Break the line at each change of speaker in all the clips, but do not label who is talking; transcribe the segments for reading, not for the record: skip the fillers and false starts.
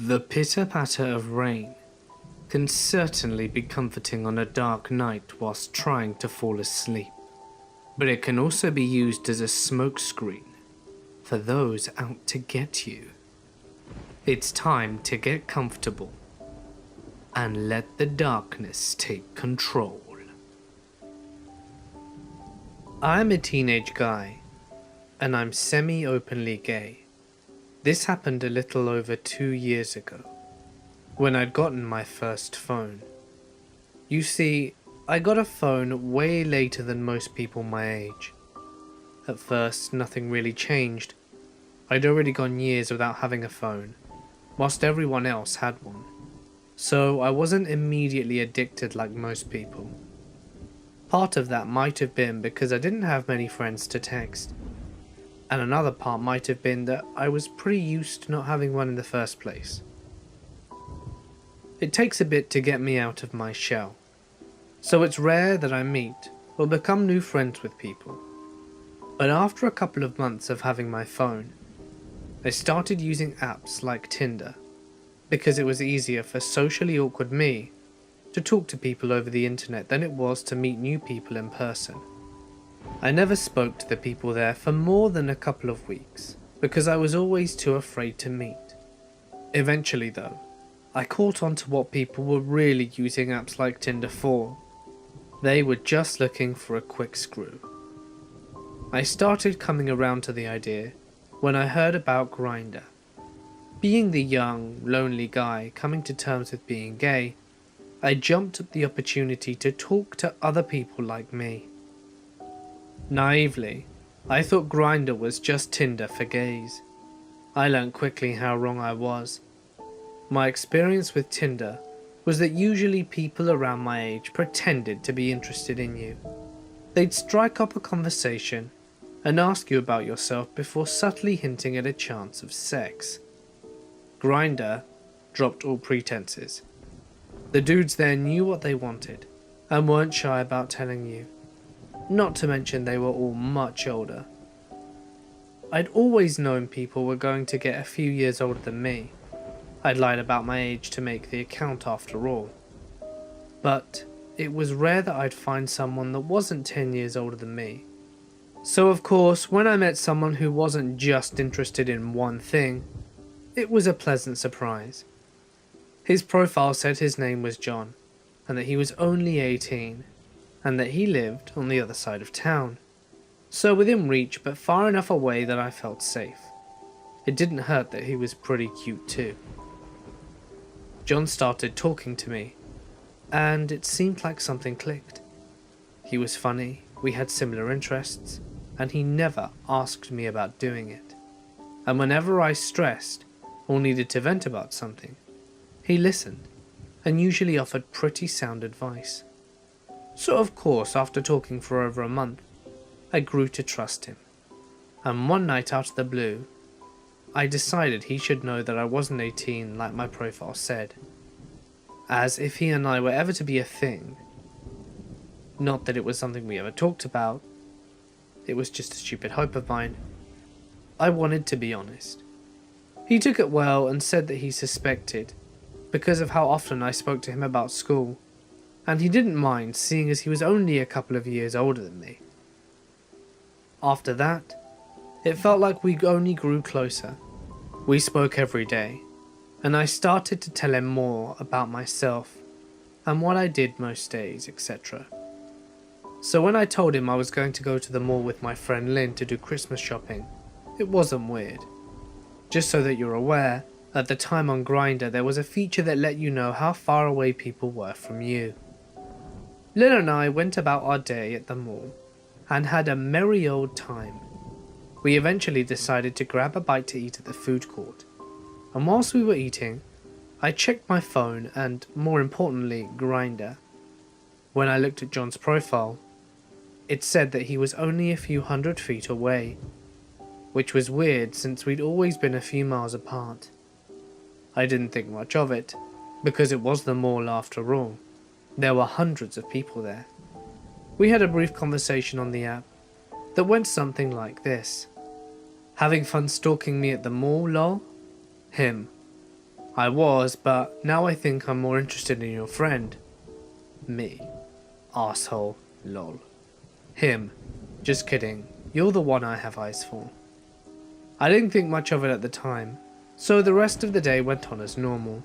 The pitter-patter of rain can certainly be comforting on a dark night whilst trying to fall asleep, but it can also be used as a smokescreen for those out to get you. It's time to get comfortable and let the darkness take control. I'm a teenage guy, and I'm semi-openly gay. This happened a little over 2 years ago, when I'd gotten my first phone. You see, I got a phone way later than most people my age. At first, nothing really changed. I'd already gone years without having a phone, whilst everyone else had one. So I wasn't immediately addicted like most people. Part of that might have been because I didn't have many friends to text. And another part might have been that I was pretty used to not having one in the first place. It takes a bit to get me out of my shell, so it's rare that I meet or become new friends with people. But after a couple of months of having my phone, I started using apps like Tinder, because it was easier for socially awkward me to talk to people over the internet than it was to meet new people in person. I never spoke to the people there for more than a couple of weeks, because I was always too afraid to meet. Eventually though, I caught on to what people were really using apps like Tinder for. They were just looking for a quick screw. I started coming around to the idea when I heard about Grindr. Being the young, lonely guy coming to terms with being gay, I jumped at the opportunity to talk to other people like me. Naively, I thought Grindr was just Tinder for gays. I learned quickly how wrong I was. My experience with Tinder was that usually people around my age pretended to be interested in you. They'd strike up a conversation and ask you about yourself before subtly hinting at a chance of sex. Grindr dropped all pretenses. The dudes there knew what they wanted and weren't shy about telling you. Not to mention they were all much older. I'd always known people were going to get a few years older than me. I'd lied about my age to make the account after all. But it was rare that I'd find someone that wasn't 10 years older than me. So of course, when I met someone who wasn't just interested in one thing, it was a pleasant surprise. His profile said his name was John, and that he was only 18, and that he lived on the other side of town. So within reach, but far enough away that I felt safe. It didn't hurt that he was pretty cute too. John started talking to me, and it seemed like something clicked. He was funny, we had similar interests, and he never asked me about doing it. And whenever I stressed or needed to vent about something, he listened, and usually offered pretty sound advice. So of course, after talking for over a month, I grew to trust him. And one night out of the blue, I decided he should know that I wasn't 18 like my profile said. As if he and I were ever to be a thing. Not that it was something we ever talked about. It was just a stupid hope of mine. I wanted to be honest. He took it well and said that he suspected, because of how often I spoke to him about school, and he didn't mind seeing as he was only a couple of years older than me. After that, it felt like we only grew closer. We spoke every day, and I started to tell him more about myself and what I did most days, etc. So when I told him I was going to go to the mall with my friend Lynn to do Christmas shopping, it wasn't weird. Just so that you're aware, at the time on Grindr there was a feature that let you know how far away people were from you. Lynn and I went about our day at the mall and had a merry old time. We eventually decided to grab a bite to eat at the food court, and whilst we were eating, I checked my phone and, more importantly, Grindr. When I looked at John's profile, it said that he was only a few 100 feet away, which was weird since we'd always been a few miles apart. I didn't think much of it, because it was the mall after all. There were hundreds of people there. We had a brief conversation on the app that went something like this. Having fun stalking me at the mall, lol? Him. I was, but now I think I'm more interested in your friend. Me. Asshole. Lol. Him. Just kidding. You're the one I have eyes for. I didn't think much of it at the time, so the rest of the day went on as normal.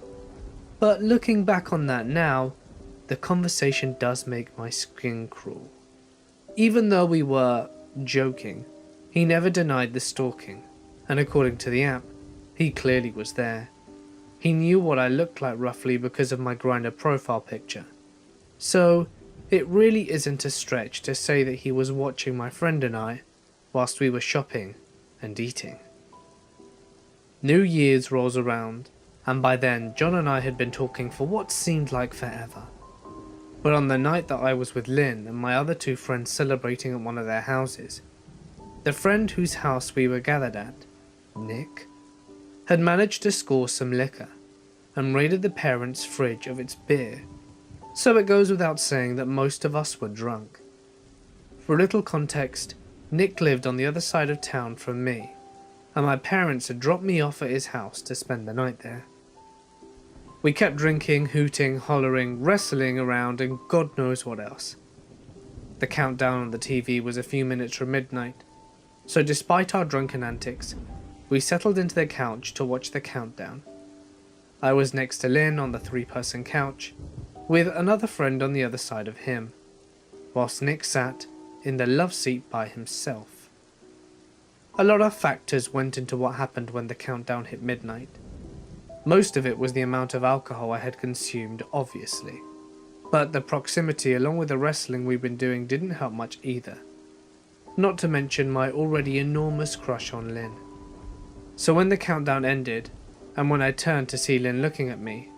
But looking back on that now, the conversation does make my skin crawl. Even though we were joking, he never denied the stalking, and according to the app, he clearly was there. He knew what I looked like roughly because of my Grindr profile picture. So, it really isn't a stretch to say that he was watching my friend and I whilst we were shopping and eating. New Year's rolls around, and by then John and I had been talking for what seemed like forever. But on the night that I was with Lynn and my other two friends celebrating at one of their houses, the friend whose house we were gathered at, Nick, had managed to score some liquor and raided the parents' fridge of its beer. So it goes without saying that most of us were drunk. For a little context, Nick lived on the other side of town from me, and my parents had dropped me off at his house to spend the night there. We kept drinking, hooting, hollering, wrestling around, and God knows what else. The countdown on the TV was a few minutes from midnight, so despite our drunken antics, we settled into the couch to watch the countdown. I was next to Lynn on the 3-person couch, with another friend on the other side of him, whilst Nick sat in the love seat by himself. A lot of factors went into what happened when the countdown hit midnight. Most of it was the amount of alcohol I had consumed, obviously, but the proximity along with the wrestling we'd been doing didn't help much either. Not to mention my already enormous crush on Lynn. So when the countdown ended, and when I turned to see Lynn looking at me,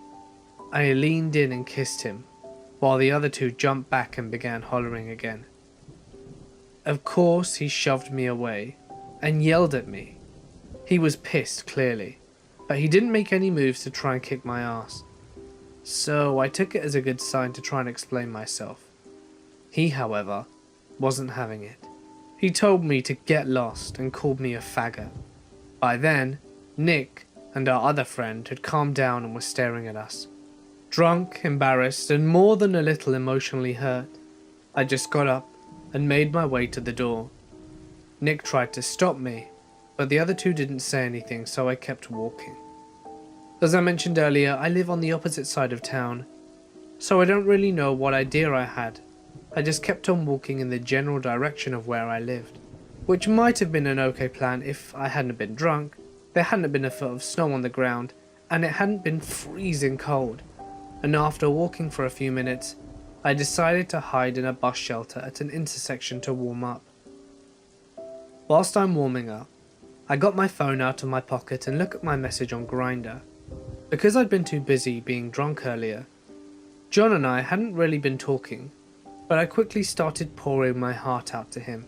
I leaned in and kissed him, while the other two jumped back and began hollering again. Of course he shoved me away, and yelled at me. He was pissed, clearly, but he didn't make any moves to try and kick my ass. So I took it as a good sign to try and explain myself. He, however, wasn't having it. He told me to get lost and called me a faggot. By then, Nick and our other friend had calmed down and were staring at us. Drunk, embarrassed, and more than a little emotionally hurt, I just got up and made my way to the door. Nick tried to stop me, but the other two didn't say anything, so I kept walking. As I mentioned earlier, I live on the opposite side of town, so I don't really know what idea I had. I just kept on walking in the general direction of where I lived, which might have been an okay plan if I hadn't been drunk, there hadn't been a foot of snow on the ground, and it hadn't been freezing cold. And after walking for a few minutes, I decided to hide in a bus shelter at an intersection to warm up. Whilst I'm warming up, I got my phone out of my pocket and looked at my message on Grindr. Because I'd been too busy being drunk earlier, John and I hadn't really been talking, but I quickly started pouring my heart out to him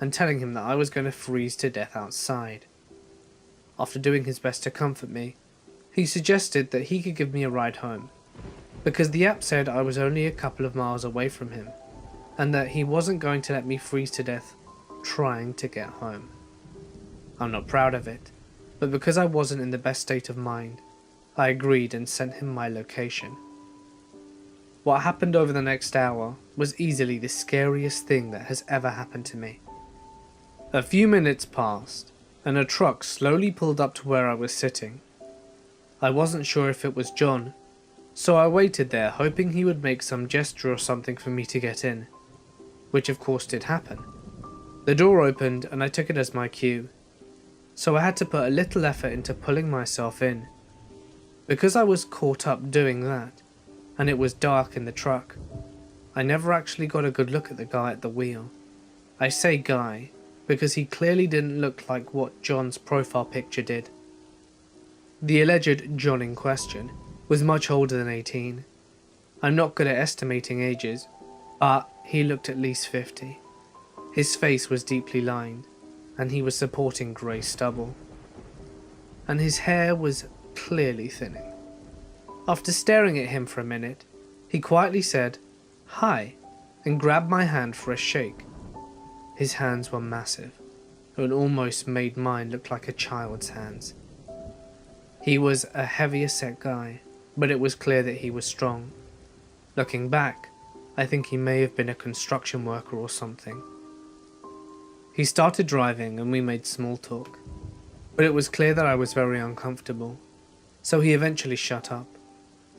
and telling him that I was going to freeze to death outside. After doing his best to comfort me, he suggested that he could give me a ride home, because the app said I was only a couple of miles away from him, and that he wasn't going to let me freeze to death trying to get home. I'm not proud of it, but because I wasn't in the best state of mind, I agreed and sent him my location. What happened over the next hour was easily the scariest thing that has ever happened to me. A few minutes passed, and a truck slowly pulled up to where I was sitting. I wasn't sure if it was John, so I waited there hoping he would make some gesture or something for me to get in, which of course did happen. The door opened and I took it as my cue, so I had to put a little effort into pulling myself in. Because I was caught up doing that, and it was dark in the truck, I never actually got a good look at the guy at the wheel. I say guy, because he clearly didn't look like what John's profile picture did. The alleged John in question was much older than 18. I'm not good at estimating ages, but he looked at least 50. His face was deeply lined, and he was supporting grey stubble. And his hair was clearly thinning. After staring at him for a minute, he quietly said, "Hi," and grabbed my hand for a shake. His hands were massive, and almost made mine look like a child's hands. He was a heavier set guy, but it was clear that he was strong. Looking back, I think he may have been a construction worker or something. He started driving and we made small talk, but it was clear that I was very uncomfortable, so he eventually shut up.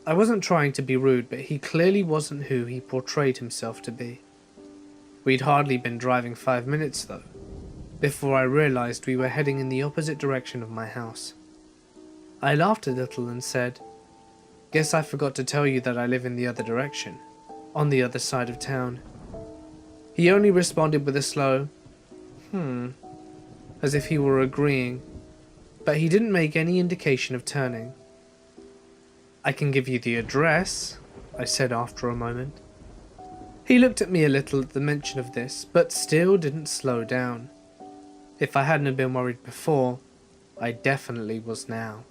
I wasn't trying to be rude, but he clearly wasn't who he portrayed himself to be. We'd hardly been driving 5 minutes though, before I realized we were heading in the opposite direction of my house. I laughed a little and said, "Guess I forgot to tell you that I live in the other direction, on the other side of town." He only responded with a slow, as if he were agreeing, but he didn't make any indication of turning. "I can give you the address," I said after a moment. He looked at me a little at the mention of this, but still didn't slow down. If I hadn't been worried before, I definitely was now.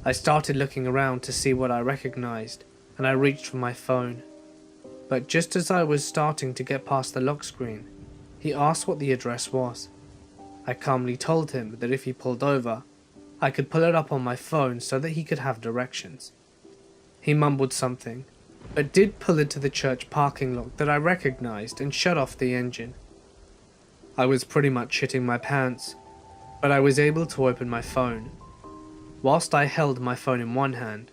I started looking around to see what I recognized, and I reached for my phone. But just as I was starting to get past the lock screen, he asked what the address was. I calmly told him that if he pulled over, I could pull it up on my phone so that he could have directions. He mumbled something, but did pull into the church parking lot that I recognized and shut off the engine. I was pretty much shitting my pants, but I was able to open my phone. Whilst I held my phone in one hand,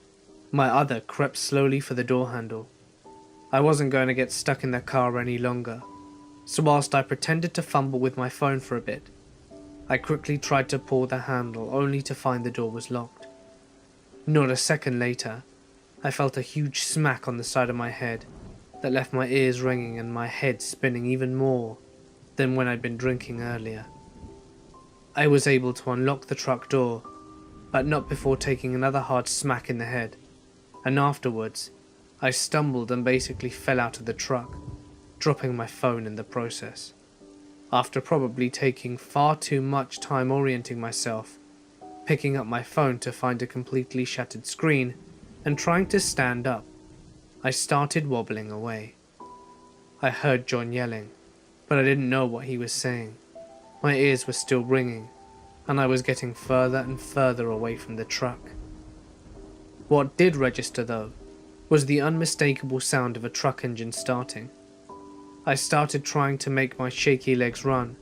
my other crept slowly for the door handle. I wasn't going to get stuck in the car any longer, so whilst I pretended to fumble with my phone for a bit, I quickly tried to pull the handle only to find the door was locked. Not a second later, I felt a huge smack on the side of my head that left my ears ringing and my head spinning even more than when I'd been drinking earlier. I was able to unlock the truck door, but not before taking another hard smack in the head, and afterwards, I stumbled and basically fell out of the truck, dropping my phone in the process. After probably taking far too much time orienting myself, picking up my phone to find a completely shattered screen, and trying to stand up, I started wobbling away. I heard John yelling, but I didn't know what he was saying. My ears were still ringing, and I was getting further and further away from the truck. What did register though, was the unmistakable sound of a truck engine starting. I started trying to make my shaky legs run,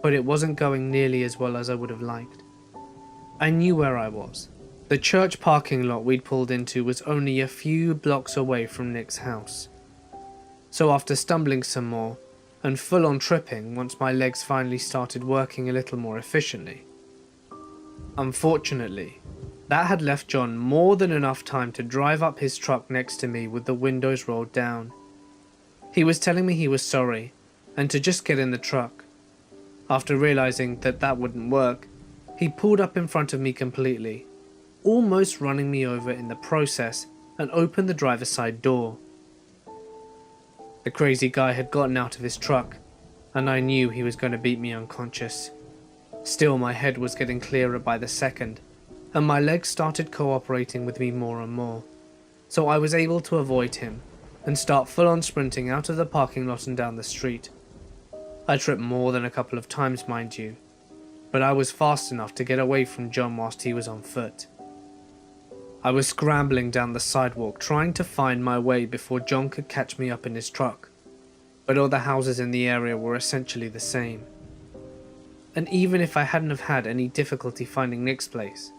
but it wasn't going nearly as well as I would have liked. I knew where I was. The church parking lot we'd pulled into was only a few blocks away from Nick's house. So after stumbling some more, and full on tripping once my legs finally started working a little more efficiently. Unfortunately, that had left John more than enough time to drive up his truck next to me with the windows rolled down. He was telling me he was sorry, and to just get in the truck. After realizing that that wouldn't work, he pulled up in front of me completely, almost running me over in the process, and opened the driver's side door. The crazy guy had gotten out of his truck, and I knew he was going to beat me unconscious. Still, my head was getting clearer by the second, and my legs started cooperating with me more and more, so I was able to avoid him and start full-on sprinting out of the parking lot and down the street. I tripped more than a couple of times, mind you, but I was fast enough to get away from John whilst he was on foot. I was scrambling down the sidewalk trying to find my way before John could catch me up in his truck, but all the houses in the area were essentially the same. And even if I hadn't have had any difficulty finding Nick's place,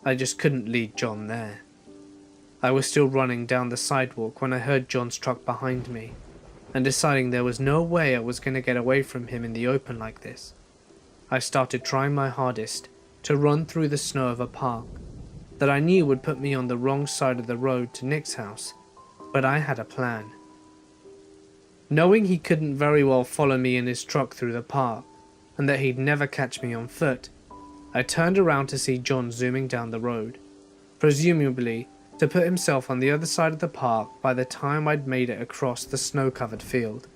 I just couldn't lead John there. I was still running down the sidewalk when I heard John's truck behind me, and deciding there was no way I was going to get away from him in the open like this, I started trying my hardest to run through the snow of a park that I knew would put me on the wrong side of the road to Nick's house, but I had a plan. Knowing he couldn't very well follow me in his truck through the park, and that he'd never catch me on foot, I turned around to see John zooming down the road, presumably to put himself on the other side of the park by the time I'd made it across the snow-covered field,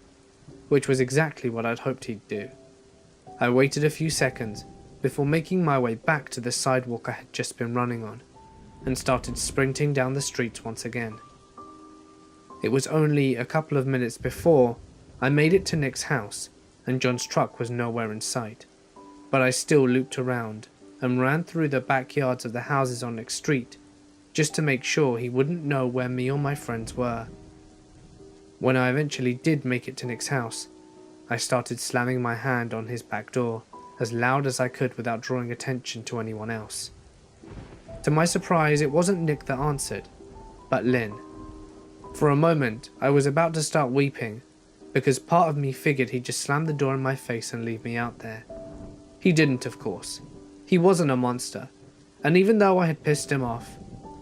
which was exactly what I'd hoped he'd do. I waited a few seconds before making my way back to the sidewalk I had just been running on, and started sprinting down the streets once again. It was only a couple of minutes before I made it to Nick's house, and John's truck was nowhere in sight, but I still looped around and ran through the backyards of the houses on Nick's street, just to make sure he wouldn't know where me or my friends were. When I eventually did make it to Nick's house, I started slamming my hand on his back door as loud as I could without drawing attention to anyone else. To my surprise, it wasn't Nick that answered, but Lynn. For a moment, I was about to start weeping, because part of me figured he'd just slam the door in my face and leave me out there. He didn't, of course. He wasn't a monster, and even though I had pissed him off,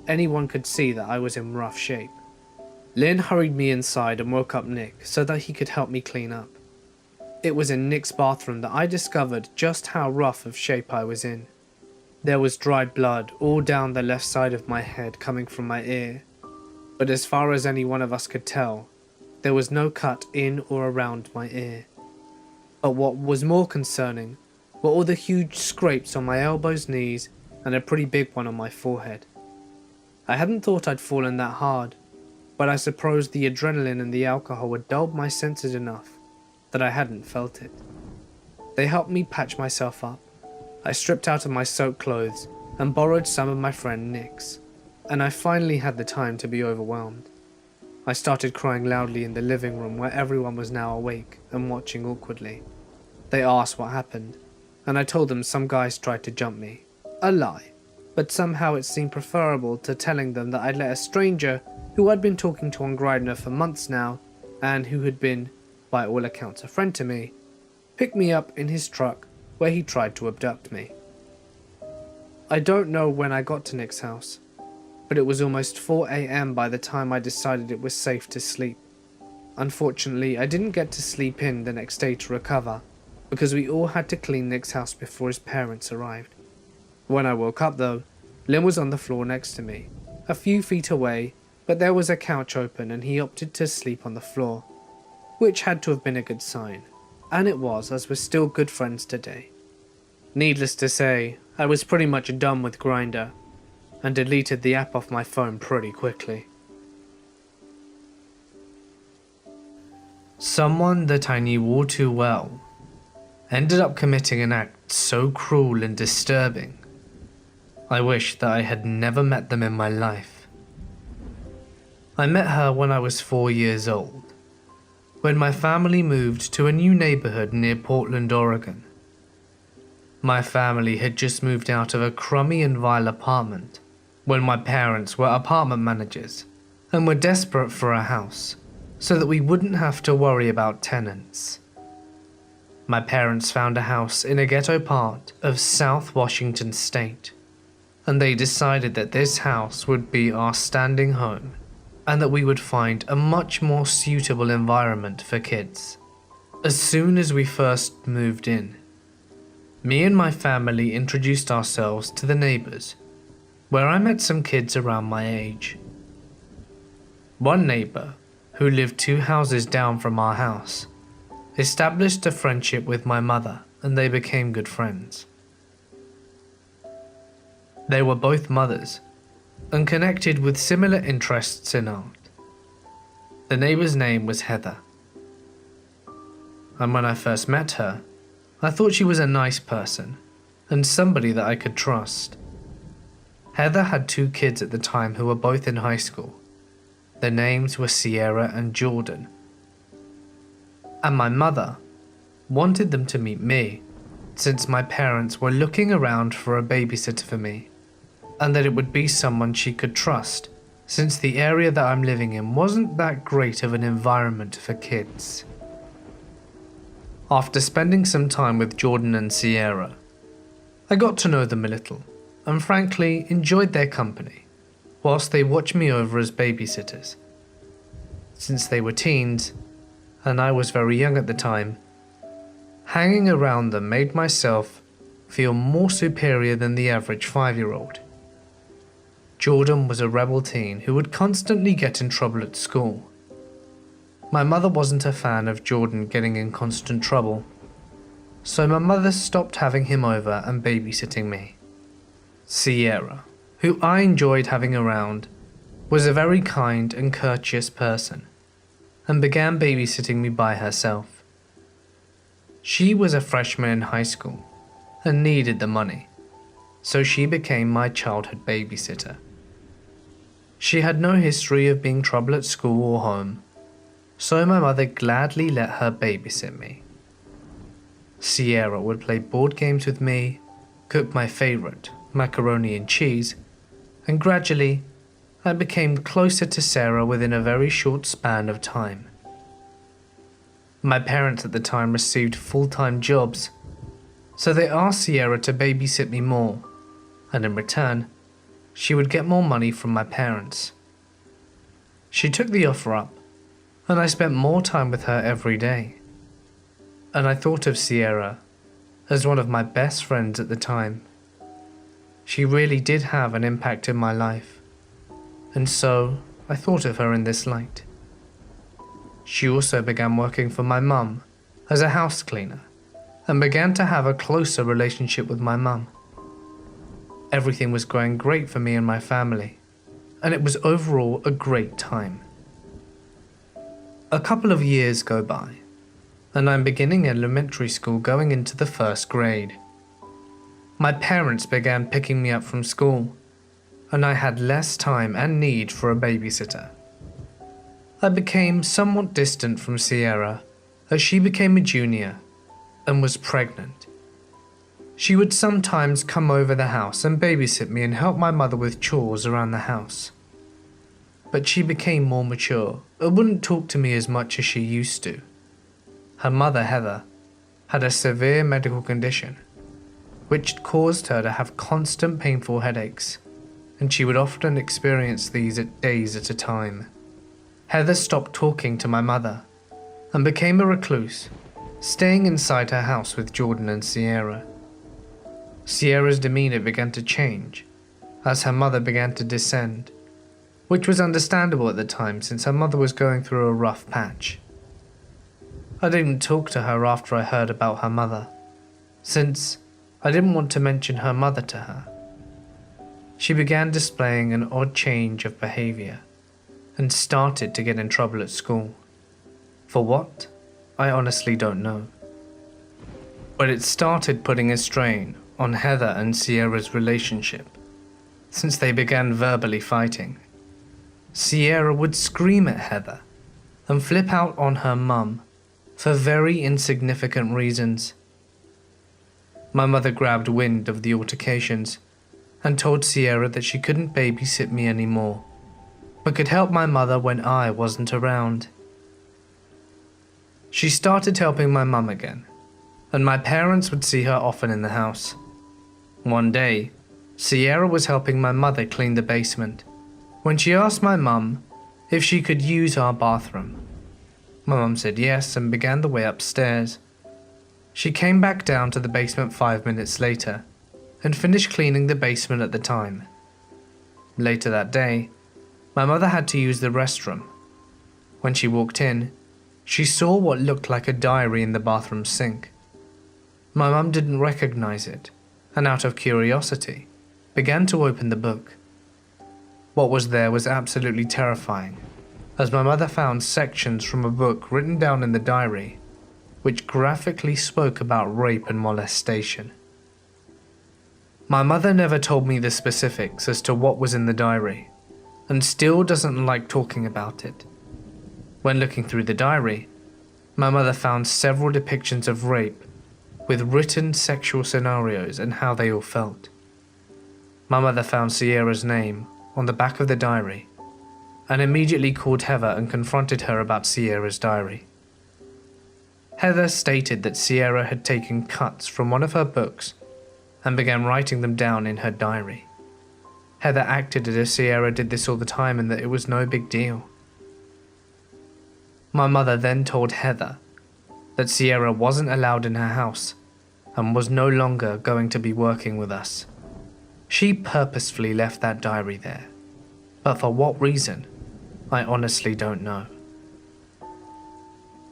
anyone could see that I was in rough shape. Lynn hurried me inside and woke up Nick so that he could help me clean up. It was in Nick's bathroom that I discovered just how rough of shape I was in. There was dried blood all down the left side of my head coming from my ear, but as far as any one of us could tell, there was no cut in or around my ear. But what was more concerning were all the huge scrapes on my elbows, knees, and a pretty big one on my forehead. I hadn't thought I'd fallen that hard, but I suppose the adrenaline and the alcohol had dulled my senses enough that I hadn't felt it. They helped me patch myself up. I stripped out of my soaked clothes and borrowed some of my friend Nick's, and I finally had the time to be overwhelmed. I started crying loudly in the living room where everyone was now awake and watching awkwardly. They asked what happened, and I told them some guys tried to jump me. A lie, but somehow it seemed preferable to telling them that I'd let a stranger who I'd been talking to on Grindr for months now, and who had been, by all accounts, a friend to me, pick me up in his truck where he tried to abduct me. I don't know when I got to Nick's house, but it was almost 4 AM by the time I decided it was safe to sleep. Unfortunately, I didn't get to sleep in the next day to recover, because we all had to clean Nick's house before his parents arrived. When I woke up though, Lynn was on the floor next to me, a few feet away, but there was a couch open and he opted to sleep on the floor, which had to have been a good sign, and it was, as we're still good friends today. Needless to say, I was pretty much done with Grindr, and deleted the app off my phone pretty quickly. Someone that I knew all too well ended up committing an act so cruel and disturbing, I wish that I had never met them in my life. I met her when I was 4 years old, when my family moved to a new neighborhood near Portland, Oregon. My family had just moved out of a crummy and vile apartment when my parents were apartment managers and were desperate for a house so that we wouldn't have to worry about tenants. My parents found a house in a ghetto part of South Washington State, and they decided that this house would be our standing home and that we would find a much more suitable environment for kids. As soon as we first moved in, me and my family introduced ourselves to the neighbors, where I met some kids around my age. One neighbor, who lived 2 houses down from our house, established a friendship with my mother and they became good friends. They were both mothers and connected with similar interests in art. The neighbor's name was Heather, and when I first met her, I thought she was a nice person and somebody that I could trust. Heather had 2 kids at the time who were both in high school. Their names were Sierra and Jordan. And my mother wanted them to meet me, since my parents were looking around for a babysitter for me, and that it would be someone she could trust, since the area that I'm living in wasn't that great of an environment for kids. After spending some time with Jordan and Sierra, I got to know them a little, and frankly enjoyed their company, whilst they watched me over as babysitters. Since they were teens, and I was very young at the time, hanging around them made myself feel more superior than the average 5-year-old. Jordan was a rebel teen who would constantly get in trouble at school. My mother wasn't a fan of Jordan getting in constant trouble, so my mother stopped having him over and babysitting me. Sierra, who I enjoyed having around, was a very kind and courteous person, and began babysitting me by herself. She was a freshman in high school and needed the money, so she became my childhood babysitter. She had no history of being trouble at school or home, so my mother gladly let her babysit me. Sierra would play board games with me, cook my favorite, macaroni and cheese, and gradually I became closer to Sarah within a very short span of time. My parents at the time received full-time jobs, so they asked Sierra to babysit me more, and in return, she would get more money from my parents. She took the offer up, and I spent more time with her every day. And I thought of Sierra as one of my best friends at the time. She really did have an impact in my life, and so I thought of her in this light. She also began working for my mum as a house cleaner, and began to have a closer relationship with my mum. Everything was going great for me and my family, and it was overall a great time. A couple of years go by, and I'm beginning elementary school going into the first grade. My parents began picking me up from school, and I had less time and need for a babysitter. I became somewhat distant from Sierra as she became a junior and was pregnant. She would sometimes come over the house and babysit me and help my mother with chores around the house. But she became more mature and wouldn't talk to me as much as she used to. Her mother, Heather, had a severe medical condition, which caused her to have constant painful headaches, and she would often experience these at days at a time. Heather stopped talking to my mother and became a recluse, staying inside her house with Jordan and Sierra. Sierra's demeanor began to change as her mother began to descend, which was understandable at the time since her mother was going through a rough patch. I didn't talk to her after I heard about her mother, since I didn't want to mention her mother to her. She began displaying an odd change of behavior and started to get in trouble at school. For what? I honestly don't know. But it started putting a strain on Heather and Sierra's relationship, since they began verbally fighting. Sierra would scream at Heather and flip out on her mum for very insignificant reasons. My mother grabbed wind of the altercations and told Sierra that she couldn't babysit me anymore, but could help my mother when I wasn't around. She started helping my mum again, and my parents would see her often in the house. One day, Sierra was helping my mother clean the basement when she asked my mum if she could use our bathroom. My mum said yes and began the way upstairs. She came back down to the basement 5 minutes later and finished cleaning the basement at the time. Later that day, my mother had to use the restroom. When she walked in, she saw what looked like a diary in the bathroom sink. My mum didn't recognize it, and out of curiosity, began to open the book. What was there was absolutely terrifying, as my mother found sections from a book written down in the diary, which graphically spoke about rape and molestation. My mother never told me the specifics as to what was in the diary, and still doesn't like talking about it. When looking through the diary, my mother found several depictions of rape with written sexual scenarios and how they all felt. My mother found Sierra's name on the back of the diary and immediately called Heather and confronted her about Sierra's diary. Heather stated that Sierra had taken cuts from one of her books and began writing them down in her diary. Heather acted as if Sierra did this all the time and that it was no big deal. My mother then told Heather that Sierra wasn't allowed in her house and was no longer going to be working with us. She purposefully left that diary there, but for what reason, I honestly don't know.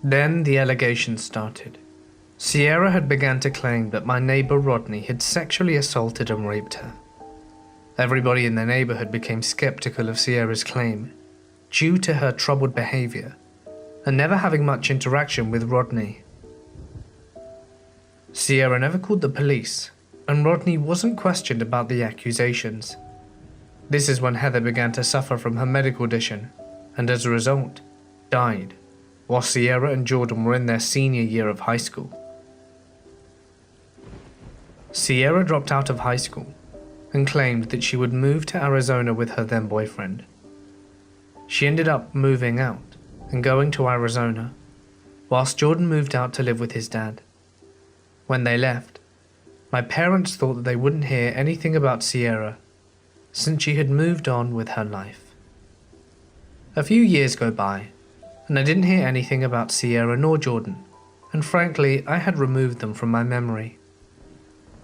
Then the allegations started. Sierra had begun to claim that my neighbor Rodney had sexually assaulted and raped her. Everybody in the neighborhood became skeptical of Sierra's claim due to her troubled behavior and never having much interaction with Rodney. Sierra never called the police and Rodney wasn't questioned about the accusations. This is when Heather began to suffer from her medical condition, and as a result, died, while Sierra and Jordan were in their senior year of high school. Sierra dropped out of high school and claimed that she would move to Arizona with her then boyfriend. She ended up moving out and going to Arizona, whilst Jordan moved out to live with his dad. When they left, my parents thought that they wouldn't hear anything about Sierra since she had moved on with her life. A few years go by, and I didn't hear anything about Sierra nor Jordan, and frankly, I had removed them from my memory.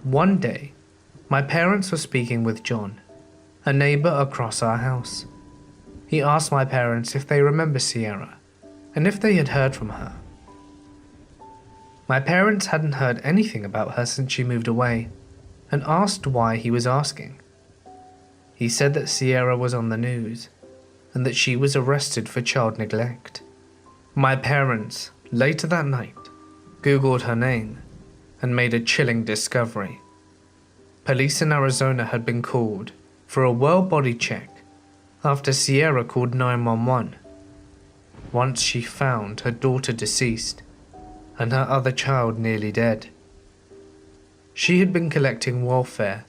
One day, my parents were speaking with John, a neighbor across our house. He asked my parents if they remember Sierra, and if they had heard from her. My parents hadn't heard anything about her since she moved away, and asked why he was asking. He said that Sierra was on the news, and that she was arrested for child neglect. My parents, later that night, Googled her name and made a chilling discovery. Police in Arizona had been called for a well body check after Sierra called 911 once she found her daughter deceased and her other child nearly dead. She had been collecting welfare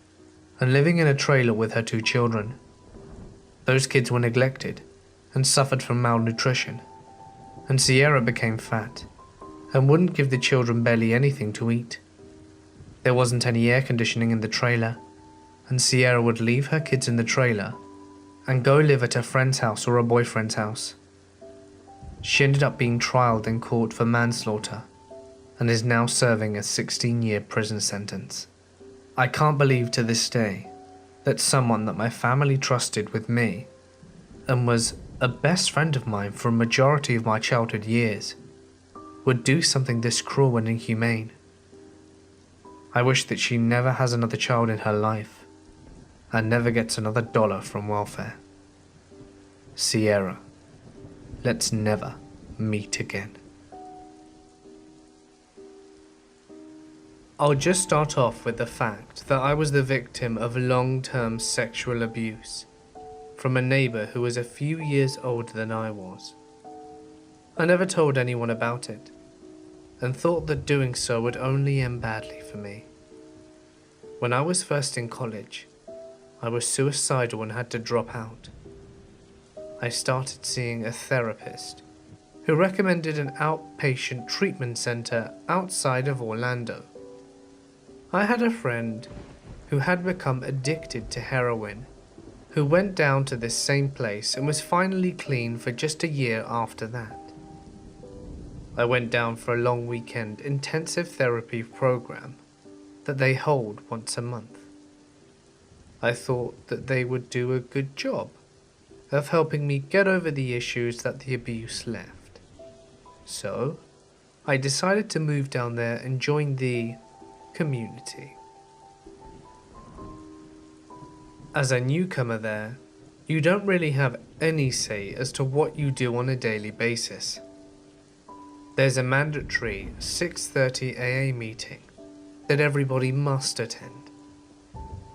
and living in a trailer with her 2 children. Those kids were neglected and suffered from malnutrition, and Sierra became fat and wouldn't give the children barely anything to eat. There wasn't any air conditioning in the trailer, and Sierra would leave her kids in the trailer and go live at a friend's house or a boyfriend's house. She ended up being trialed in court for manslaughter and is now serving a 16-year prison sentence. I can't believe to this day that someone that my family trusted with me and was a best friend of mine for a majority of my childhood years would do something this cruel and inhumane. I wish that she never has another child in her life and never gets another dollar from welfare. Sierra, let's never meet again. I'll just start off with the fact that I was the victim of long-term sexual abuse from a neighbour who was a few years older than I was. I never told anyone about it, and thought that doing so would only end badly for me. When I was first in college, I was suicidal and had to drop out. I started seeing a therapist who recommended an outpatient treatment centre outside of Orlando. I had a friend who had become addicted to heroin, who went down to this same place and was finally clean for just a year after that. I went down for a long weekend intensive therapy program that they hold once a month. I thought that they would do a good job of helping me get over the issues that the abuse left. So, I decided to move down there and join the community. As a newcomer there, you don't really have any say as to what you do on a daily basis. There's a mandatory 6:30 AA meeting that everybody must attend.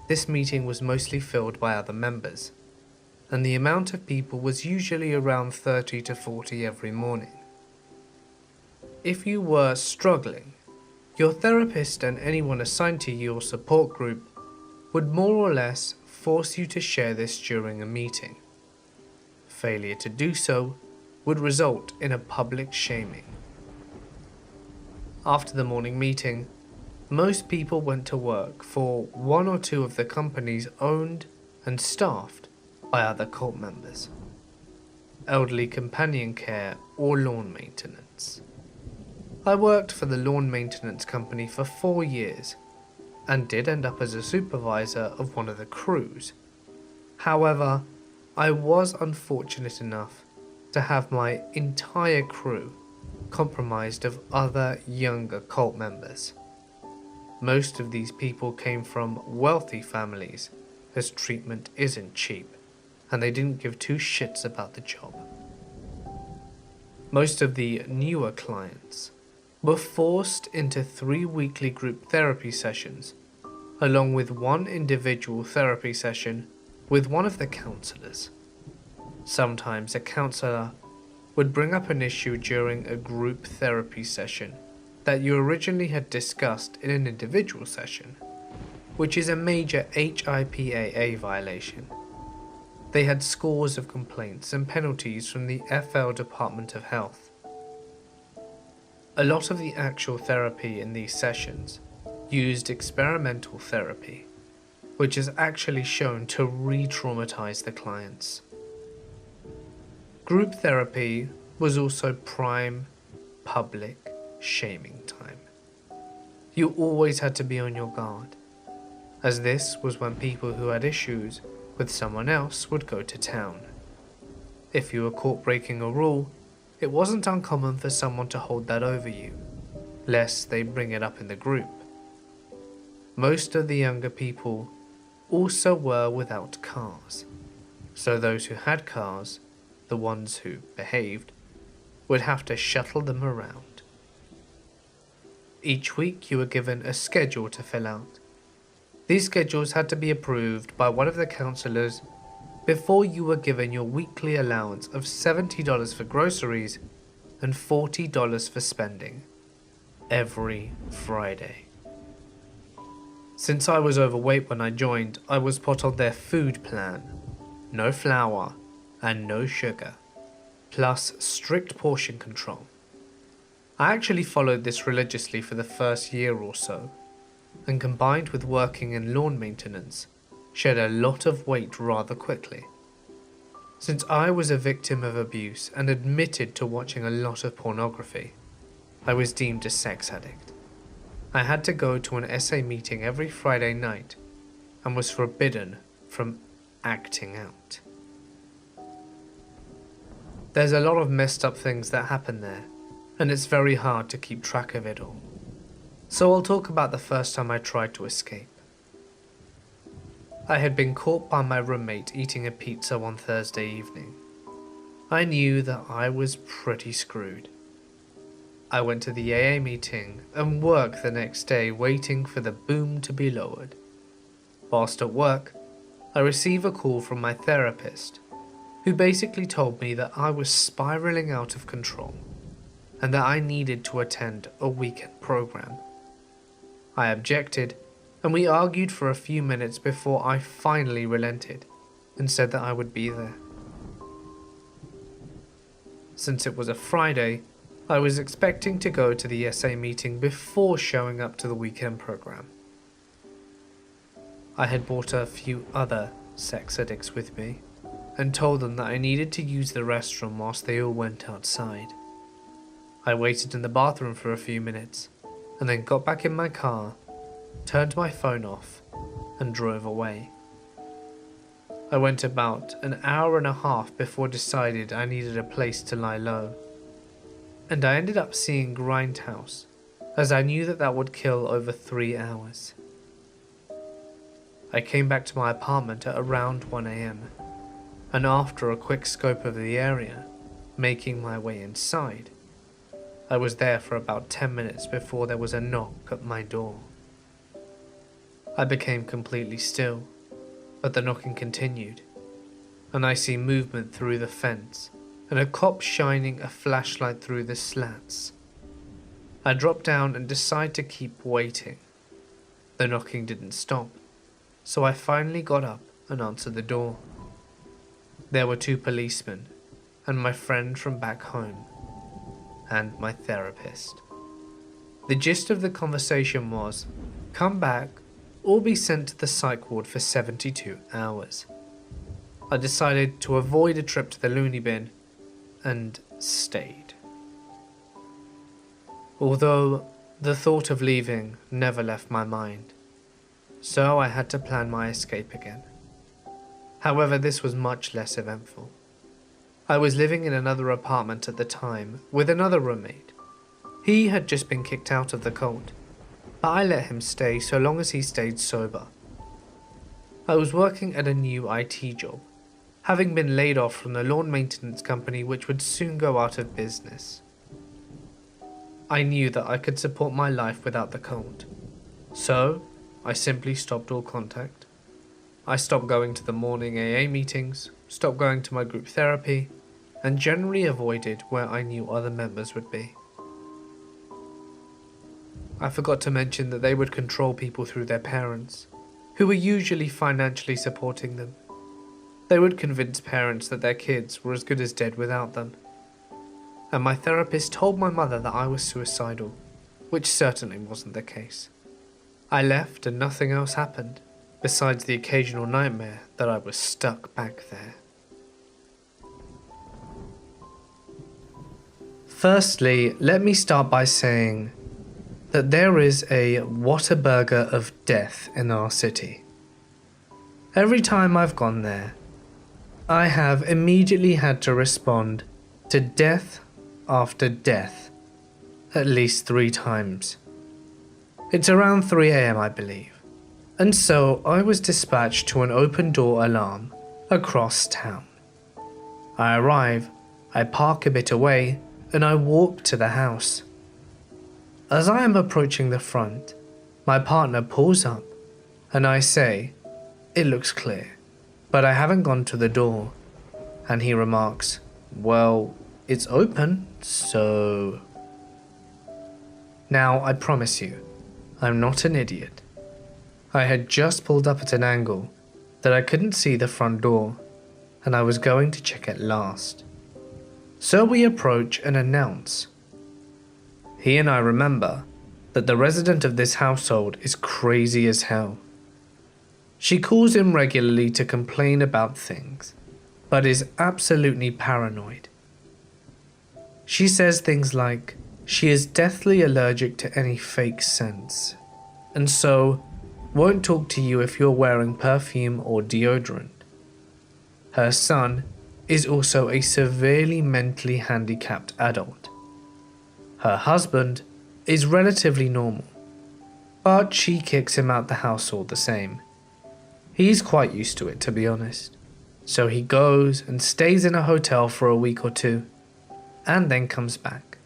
This meeting was mostly filled by other members, and the amount of people was usually around 30 to 40 every morning. If you were struggling, your therapist and anyone assigned to your support group would more or less force you to share this during a meeting. Failure to do so would result in a public shaming. After the morning meeting, most people went to work for one or two of the companies owned and staffed by other cult members. Elderly companion care or lawn maintenance. I worked for the lawn maintenance company for 4 years and did end up as a supervisor of one of the crews. However, I was unfortunate enough to have my entire crew comprised of other younger cult members. Most of these people came from wealthy families, as treatment isn't cheap, and they didn't give 2 shits about the job. Most of the newer clients were forced into 3 weekly group therapy sessions, along with one individual therapy session with one of the counselors. Sometimes a counselor would bring up an issue during a group therapy session that you originally had discussed in an individual session, which is a major HIPAA violation. They had scores of complaints and penalties from the FL Department of Health. A lot of the actual therapy in these sessions used experimental therapy, which is actually shown to re-traumatize the clients. Group therapy was also prime public shaming time. You always had to be on your guard, as this was when people who had issues with someone else would go to town. If you were caught breaking a rule, it wasn't uncommon for someone to hold that over you, lest they bring it up in the group. Most of the younger people also were without cars, so those who had cars, the ones who behaved, would have to shuttle them around. Each week you were given a schedule to fill out. These schedules had to be approved by one of the counselors before you were given your weekly allowance of $70 for groceries and $40 for spending every Friday. Since I was overweight when I joined, I was put on their food plan. No flour and no sugar, plus strict portion control. I actually followed this religiously for the first year or so, and combined with working in lawn maintenance, shed a lot of weight rather quickly. Since I was a victim of abuse and admitted to watching a lot of pornography, I was deemed a sex addict. I had to go to an SA meeting every Friday night and was forbidden from acting out. There's a lot of messed up things that happen there, and it's very hard to keep track of it all. So I'll talk about the first time I tried to escape. I had been caught by my roommate eating a pizza one Thursday evening. I knew that I was pretty screwed. I went to the AA meeting and worked the next day waiting for the boom to be lowered. Whilst at work, I received a call from my therapist, who basically told me that I was spiraling out of control and that I needed to attend a weekend program. I objected, and we argued for a few minutes before I finally relented and said that I would be there. Since it was a Friday, I was expecting to go to the SA meeting before showing up to the weekend program. I had brought a few other sex addicts with me and told them that I needed to use the restroom whilst they all went outside. I waited in the bathroom for a few minutes and then got back in my car, turned my phone off and drove away. I went about an hour and a half before decided I needed a place to lie low, and I ended up seeing Grindhouse as I knew that that would kill over 3 hours. I came back to my apartment at around 1 AM, and after a quick scope of the area, making my way inside, I was there for about 10 minutes before there was a knock at my door. I became completely still, but the knocking continued, and I see movement through the fence and a cop shining a flashlight through the slats. I drop down and decide to keep waiting. The knocking didn't stop, so I finally got up and answered the door. There were 2 policemen and my friend from back home, and my therapist. The gist of the conversation was, come back or be sent to the psych ward for 72 hours. I decided to avoid a trip to the loony bin and stayed. Although the thought of leaving never left my mind, so I had to plan my escape again. However, this was much less eventful. I was living in another apartment at the time with another roommate. He had just been kicked out of the cult, but I let him stay so long as he stayed sober. I was working at a new IT job, having been laid off from the lawn maintenance company which would soon go out of business. I knew that I could support my life without the cult, so I simply stopped all contact. I stopped going to the morning AA meetings, stopped going to my group therapy, and generally avoided where I knew other members would be. I forgot to mention that they would control people through their parents, who were usually financially supporting them. They would convince parents that their kids were as good as dead without them. And my therapist told my mother that I was suicidal, which certainly wasn't the case. I left and nothing else happened, besides the occasional nightmare that I was stuck back there. Firstly, let me start by saying that there is a Whataburger of death in our city. Every time I've gone there, I have immediately had to respond to death after death, at least 3 times. It's around 3 AM, I believe, and so I was dispatched to an open door alarm across town. I arrive, I park a bit away, and I walk to the house. As I am approaching the front, my partner pulls up, and I say, "It looks clear, but I haven't gone to the door," and he remarks, "Well, it's open, so..." Now, I promise you, I'm not an idiot. I had just pulled up at an angle that I couldn't see the front door, and I was going to check it last. So we approach and announce. He and I remember that the resident of this household is crazy as hell. She calls him regularly to complain about things, but is absolutely paranoid. She says things like she is deathly allergic to any fake scents, and so won't talk to you if you're wearing perfume or deodorant. Her son is also a severely mentally handicapped adult. Her husband is relatively normal, but she kicks him out the house all the same. He's quite used to it, to be honest, so he goes and stays in a hotel for a week or 2, and then comes back.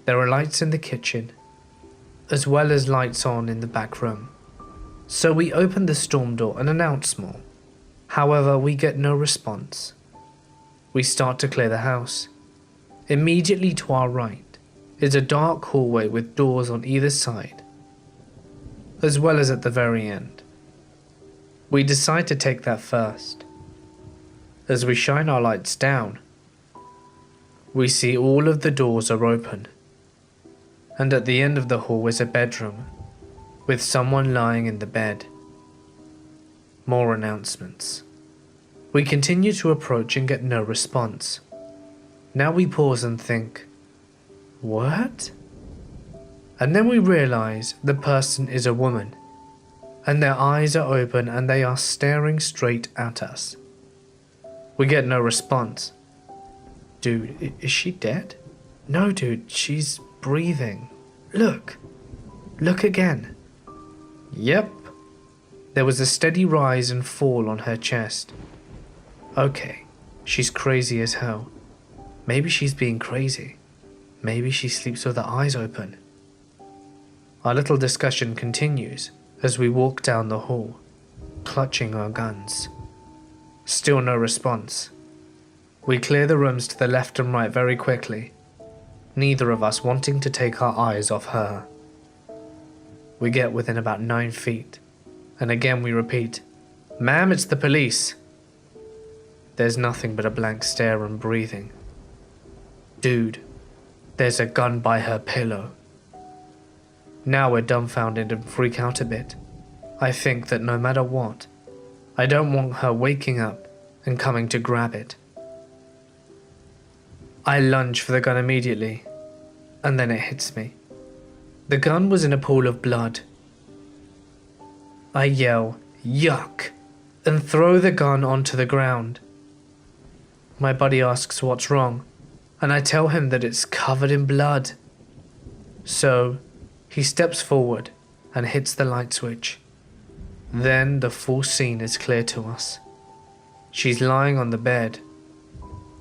There are lights in the kitchen, as well as lights on in the back room, so we open the storm door and announce more. However, we get no response. We start to clear the house. Immediately to our right is a dark hallway with doors on either side, as well as at the very end. We decide to take that first. As we shine our lights down, we see all of the doors are open, and at the end of the hall is a bedroom with someone lying in the bed. More announcements. We continue to approach and get no response. Now we pause and think, what? And then we realize the person is a woman, and their eyes are open and they are staring straight at us. We get no response. Dude, is she dead? No, dude, she's breathing. Look again. Yep. There was a steady rise and fall on her chest. Okay, she's crazy as hell. Maybe she's being crazy. Maybe she sleeps with her eyes open. Our little discussion continues as we walk down the hall, clutching our guns. Still no response. We clear the rooms to the left and right very quickly, neither of us wanting to take our eyes off her. We get within about 9 feet, and again we repeat, "Ma'am, it's the police." There's nothing but a blank stare and breathing. Dude, there's a gun by her pillow. Now we're dumbfounded and freak out a bit. I think that no matter what, I don't want her waking up and coming to grab it. I lunge for the gun immediately, and then it hits me. The gun was in a pool of blood. I yell, "Yuck," and throw the gun onto the ground. My buddy asks what's wrong, and I tell him that it's covered in blood. So, he steps forward and hits the light switch. Then the full scene is clear to us. She's lying on the bed,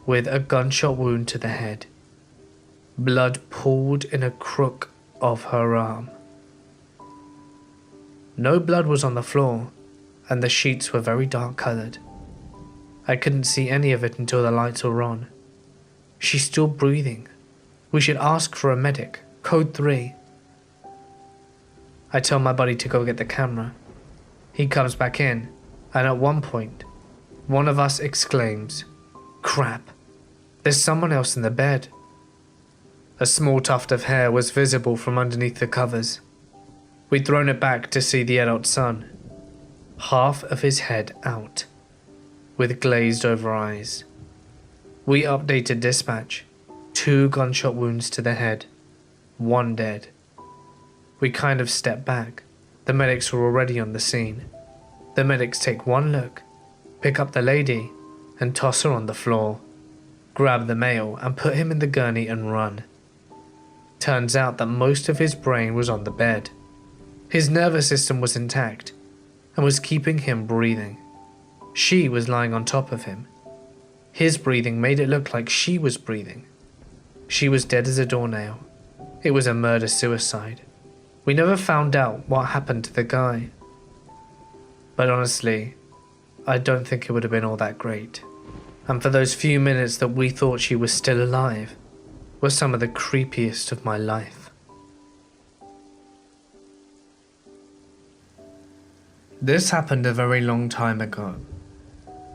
with a gunshot wound to the head, blood pooled in a crook of her arm. No blood was on the floor, and the sheets were very dark coloured. I couldn't see any of it until the lights were on. She's still breathing. We should ask for a medic. Code 3. I tell my buddy to go get the camera. He comes back in, and at one point, one of us exclaims, "Crap, there's someone else in the bed." A small tuft of hair was visible from underneath the covers. We'd thrown it back to see the adult son, half of his head out, with glazed over eyes. We updated dispatch. 2 gunshot wounds to the head, 1 dead. We kind of stepped back. The medics were already on the scene. The medics take one look, pick up the lady, and toss her on the floor, grab the male and put him in the gurney and run. Turns out that most of his brain was on the bed. His nervous system was intact and was keeping him breathing. She was lying on top of him. His breathing made it look like she was breathing. She was dead as a doornail. It was a murder-suicide. We never found out what happened to the guy. But honestly, I don't think it would have been all that great. And for those few minutes that we thought she was still alive, were some of the creepiest of my life. This happened a very long time ago,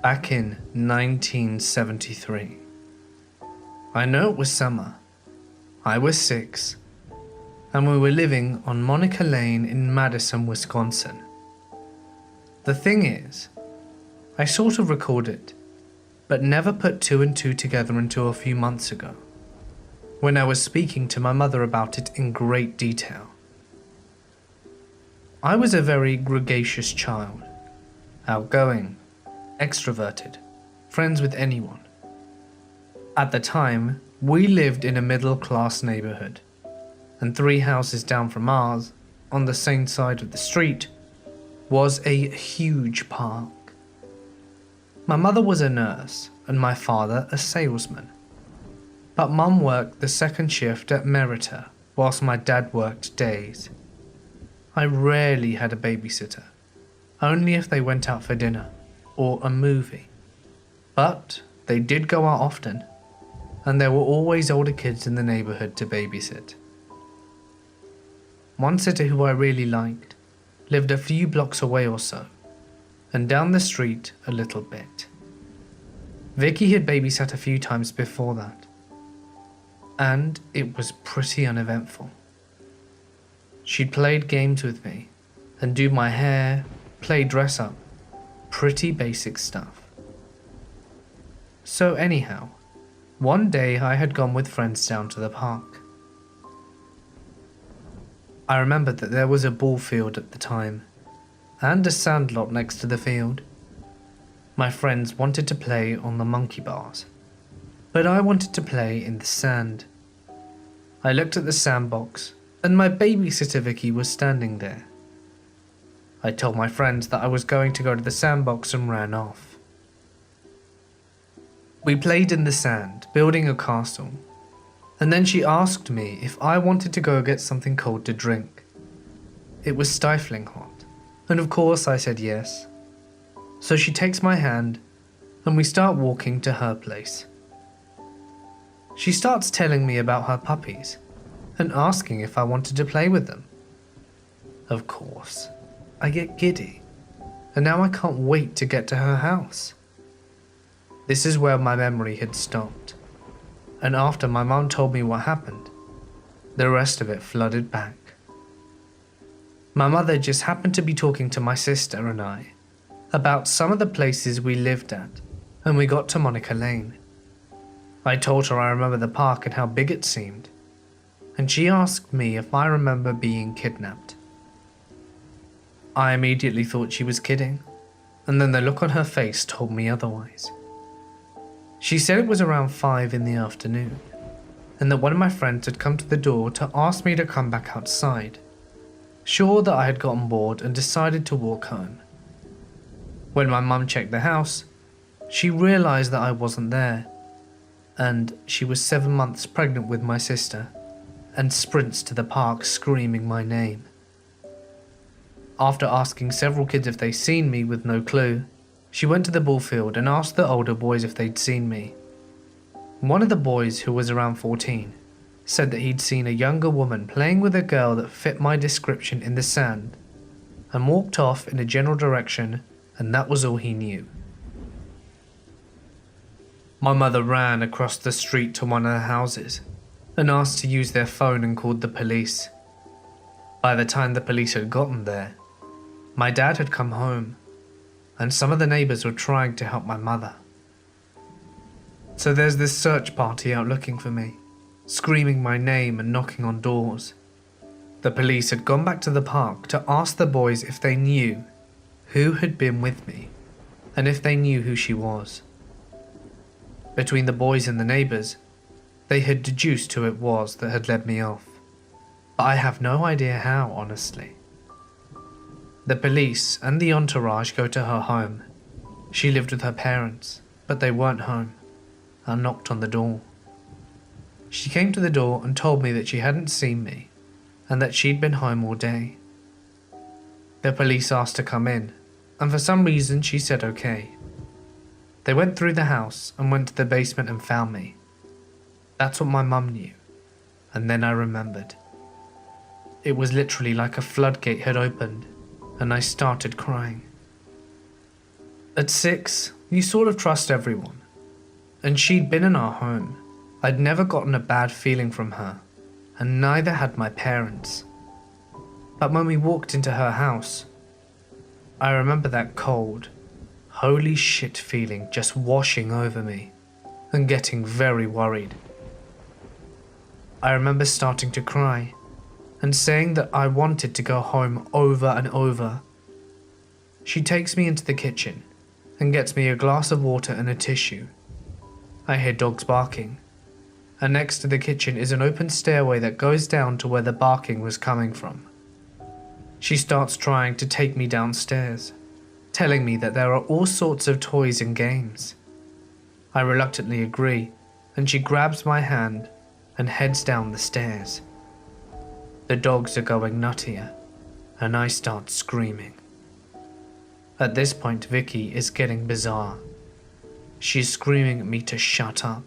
back in 1973. I know it was summer. I was 6, and we were living on Monica Lane in Madison, Wisconsin. The thing is, I sort of recalled it, but never put 2 and 2 together until a few months ago, when I was speaking to my mother about it in great detail. I was a very gregarious child, outgoing, extroverted, friends with anyone. At the time, we lived in a middle-class neighborhood, and 3 houses down from ours, on the same side of the street, was a huge park. My mother was a nurse, and my father a salesman. But Mum worked the second shift at Merita, whilst my dad worked days. I rarely had a babysitter, only if they went out for dinner or a movie. But they did go out often, and there were always older kids in the neighborhood to babysit. One sitter who I really liked lived a few blocks away or so, and down the street a little bit. Vicky had babysat a few times before that, and it was pretty uneventful. She'd played games with me, and do my hair, play dress up, pretty basic stuff. So anyhow, one day I had gone with friends down to the park. I remembered that there was a ball field at the time, and a sand lot next to the field. My friends wanted to play on the monkey bars, but I wanted to play in the sand. I looked at the sandbox, and my babysitter Vicky was standing there. I told my friends that I was going to go to the sandbox and ran off. We played in the sand, building a castle, and then she asked me if I wanted to go get something cold to drink. It was stifling hot, and of course I said yes. So she takes my hand, and we start walking to her place. She starts telling me about her puppies, and asking if I wanted to play with them. Of course, I get giddy, and now I can't wait to get to her house. This is where my memory had stopped, and after my mum told me what happened, the rest of it flooded back. My mother just happened to be talking to my sister and I about some of the places we lived at, and we got to Monica Lane. I told her I remember the park and how big it seemed, and she asked me if I remember being kidnapped. I immediately thought she was kidding, and then the look on her face told me otherwise. She said it was around 5 in the afternoon, and that one of my friends had come to the door to ask me to come back outside, sure that I had gotten bored and decided to walk home. When my mum checked the house, she realised that I wasn't there, and she was 7 months pregnant with my sister, and sprints to the park screaming my name. After asking several kids if they'd seen me with no clue, she went to the ball field and asked the older boys if they'd seen me. One of the boys, who was around 14, said that he'd seen a younger woman playing with a girl that fit my description in the sand, and walked off in a general direction, and that was all he knew. My mother ran across the street to one of the houses and asked to use their phone and called the police. By the time the police had gotten there, my dad had come home, and some of the neighbours were trying to help my mother. So there's this search party out looking for me, screaming my name and knocking on doors. The police had gone back to the park to ask the boys if they knew who had been with me, and if they knew who she was. Between the boys and the neighbours, they had deduced who it was that had led me off, but I have no idea how, honestly. The police and the entourage go to her home. She lived with her parents, but they weren't home, and knocked on the door. She came to the door and told me that she hadn't seen me, and that she'd been home all day. The police asked to come in, and for some reason she said okay. They went through the house and went to the basement and found me. That's what my mum knew, and then I remembered. It was literally like a floodgate had opened, and I started crying. At 6, you sort of trust everyone, and she'd been in our home. I'd never gotten a bad feeling from her, and neither had my parents. But when we walked into her house, I remember that cold, holy shit feeling just washing over me, and getting very worried. I remember starting to cry, and saying that I wanted to go home over and over. She takes me into the kitchen, and gets me a glass of water and a tissue. I hear dogs barking, and next to the kitchen is an open stairway that goes down to where the barking was coming from. She starts trying to take me downstairs, telling me that there are all sorts of toys and games. I reluctantly agree, and she grabs my hand and heads down the stairs. The dogs are going nuttier, and I start screaming. At this point, Vicky is getting bizarre. She's screaming at me to shut up,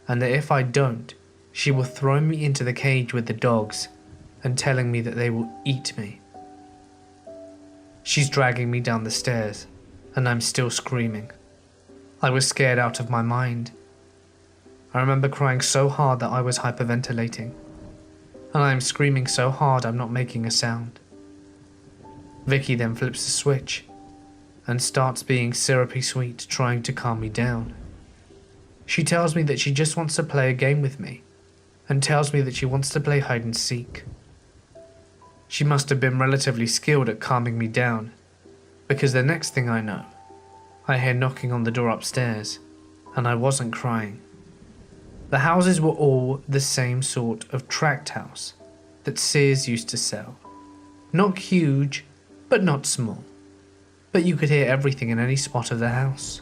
and that if I don't, she will throw me into the cage with the dogs, and telling me that they will eat me. She's dragging me down the stairs, and I'm still screaming. I was scared out of my mind. I remember crying so hard that I was hyperventilating, and I am screaming so hard I'm not making a sound. Vicky then flips the switch, and starts being syrupy sweet, trying to calm me down. She tells me that she just wants to play a game with me, and tells me that she wants to play hide and seek. She must have been relatively skilled at calming me down, because the next thing I know, I hear knocking on the door upstairs, and I wasn't crying. The houses were all the same sort of tract house that Sears used to sell. Not huge, but not small. But you could hear everything in any spot of the house.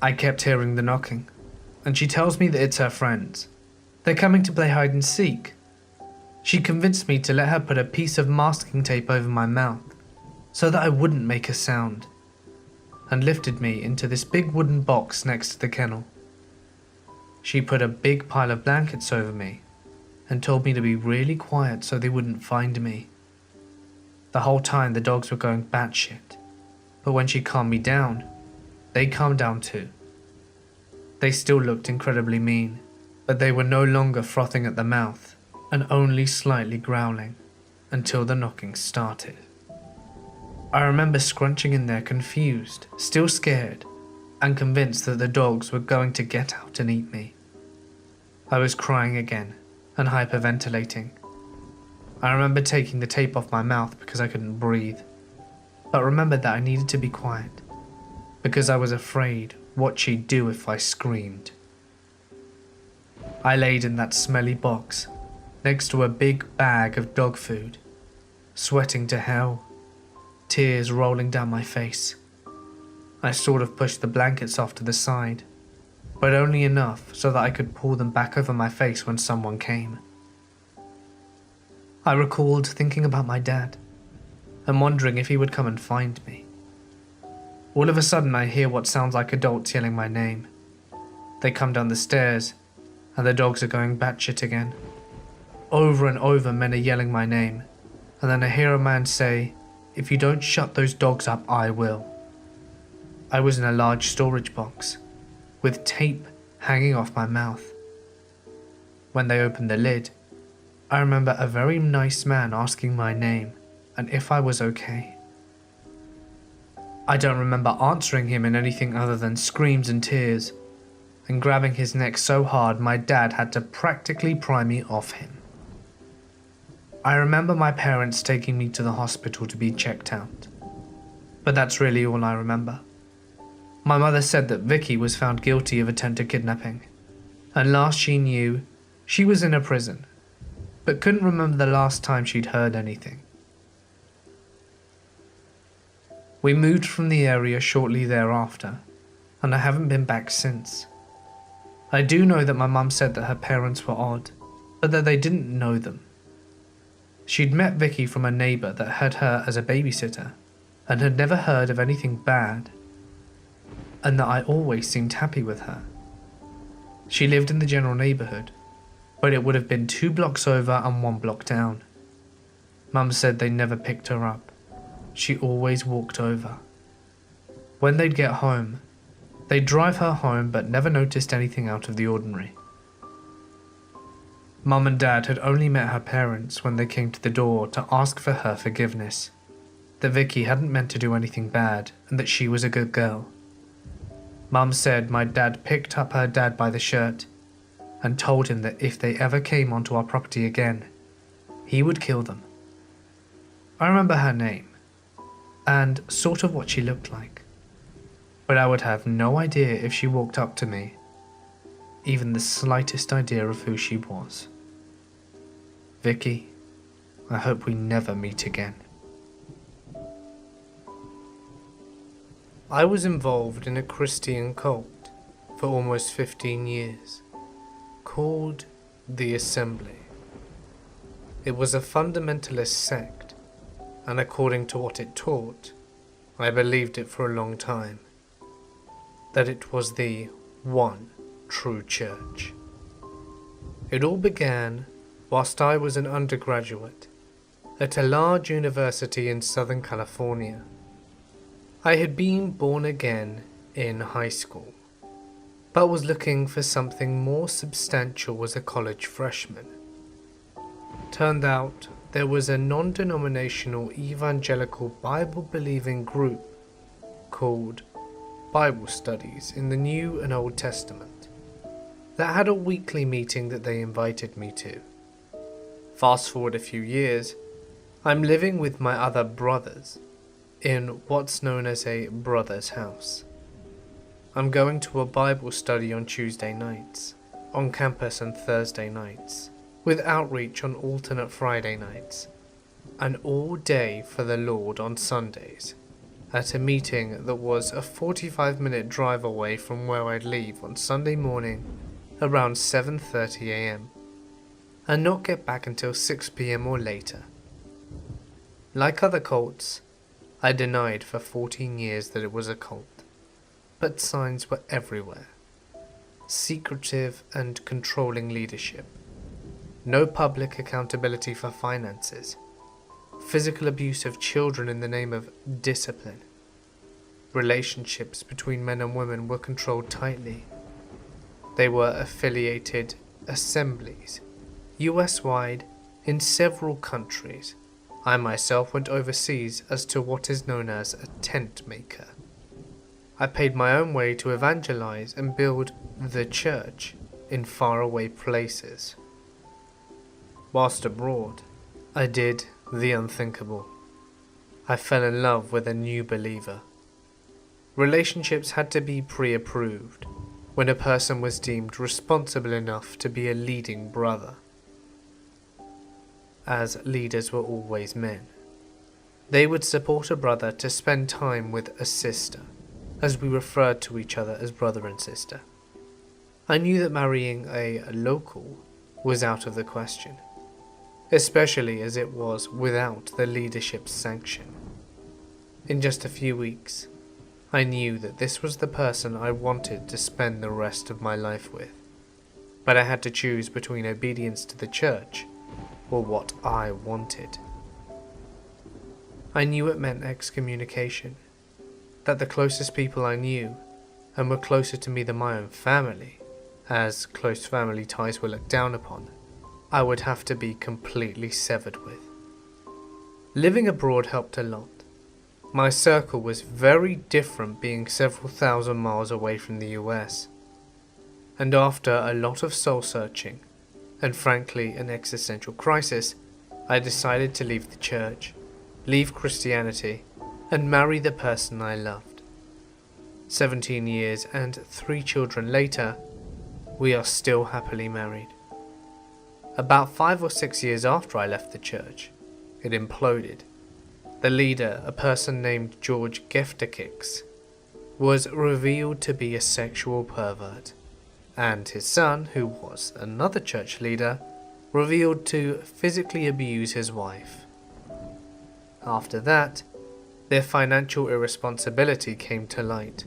I kept hearing the knocking, and she tells me that it's her friends. They're coming to play hide and seek. She convinced me to let her put a piece of masking tape over my mouth so that I wouldn't make a sound, and lifted me into this big wooden box next to the kennel. She put a big pile of blankets over me and told me to be really quiet so they wouldn't find me. The whole time the dogs were going batshit, but when she calmed me down, they calmed down too. They still looked incredibly mean, but they were no longer frothing at the mouth and only slightly growling until the knocking started. I remember scrunching in there confused, still scared, and convinced that the dogs were going to get out and eat me. I was crying again and hyperventilating. I remember taking the tape off my mouth because I couldn't breathe, but remembered that I needed to be quiet because I was afraid what she'd do if I screamed. I laid in that smelly box next to a big bag of dog food, sweating to hell, tears rolling down my face. I sort of pushed the blankets off to the side, but only enough so that I could pull them back over my face when someone came. I recalled thinking about my dad and wondering if he would come and find me. All of a sudden I hear what sounds like adults yelling my name. They come down the stairs, and the dogs are going batshit again. Over and over men are yelling my name, and then I hear a man say, "If you don't shut those dogs up, I will." I was in a large storage box, with tape hanging off my mouth. When they opened the lid, I remember a very nice man asking my name and if I was okay. I don't remember answering him in anything other than screams and tears, and grabbing his neck so hard my dad had to practically pry me off him. I remember my parents taking me to the hospital to be checked out, but that's really all I remember. My mother said that Vicky was found guilty of attempted kidnapping, and last she knew, she was in a prison, but couldn't remember the last time she'd heard anything. We moved from the area shortly thereafter, and I haven't been back since. I do know that my mum said that her parents were odd, but that they didn't know them. She'd met Vicky from a neighbour that had her as a babysitter, and had never heard of anything bad, and that I always seemed happy with her. She lived in the general neighbourhood, but it would have been 2 blocks over and 1 block down. Mum said they never picked her up. She always walked over. When they'd get home, they'd drive her home but never noticed anything out of the ordinary. Mum and Dad had only met her parents when they came to the door to ask for her forgiveness, that Vicky hadn't meant to do anything bad and that she was a good girl. Mum said my dad picked up her dad by the shirt and told him that if they ever came onto our property again, he would kill them. I remember her name, and sort of what she looked like, but I would have no idea if she walked up to me, even the slightest idea of who she was. Vicky, I hope we never meet again. I was involved in a Christian cult for almost 15 years, called the Assembly. It was a fundamentalist sect, and according to what it taught, I believed it for a long time, that it was the one true church. It all began whilst I was an undergraduate at a large university in Southern California. I had been born again in high school, but was looking for something more substantial as a college freshman. Turned out there was a non-denominational evangelical Bible-believing group called Bible Studies in the New and Old Testament that had a weekly meeting that they invited me to. Fast forward a few years, I'm living with my other brothers in what's known as a brother's house. I'm going to a Bible study on Tuesday nights, on campus on Thursday nights, with outreach on alternate Friday nights, and all day for the Lord on Sundays, at a meeting that was a 45-minute drive away from where I'd leave on Sunday morning around 7:30 a.m. and not get back until 6 p.m. or later. Like other cults, I denied for 14 years that it was a cult, but signs were everywhere. Secretive and controlling leadership, no public accountability for finances, physical abuse of children in the name of discipline. Relationships between men and women were controlled tightly. They were affiliated assemblies, US-wide, in several countries. I myself went overseas as to what is known as a tent maker. I paid my own way to evangelize and build the church in faraway places. Whilst abroad, I did the unthinkable. I fell in love with a new believer. Relationships had to be pre-approved when a person was deemed responsible enough to be a leading brother, as leaders were always men. They would support a brother to spend time with a sister, as we referred to each other as brother and sister. I knew that marrying a local was out of the question, especially as it was without the leadership's sanction. In just a few weeks, I knew that this was the person I wanted to spend the rest of my life with, but I had to choose between obedience to the church or what I wanted. I knew it meant excommunication, that the closest people I knew, and were closer to me than my own family, as close family ties were looked down upon, I would have to be completely severed with. Living abroad helped a lot. My circle was very different, being several thousand miles away from the US. And after a lot of soul searching, and frankly an existential crisis, I decided to leave the church, leave Christianity, and marry the person I loved. 17 years and 3 children later, we are still happily married. About 5 or 6 years after I left the church, it imploded. The leader, a person named George Geftekix, was revealed to be a sexual pervert, and his son, who was another church leader, revealed to physically abuse his wife. After that, their financial irresponsibility came to light,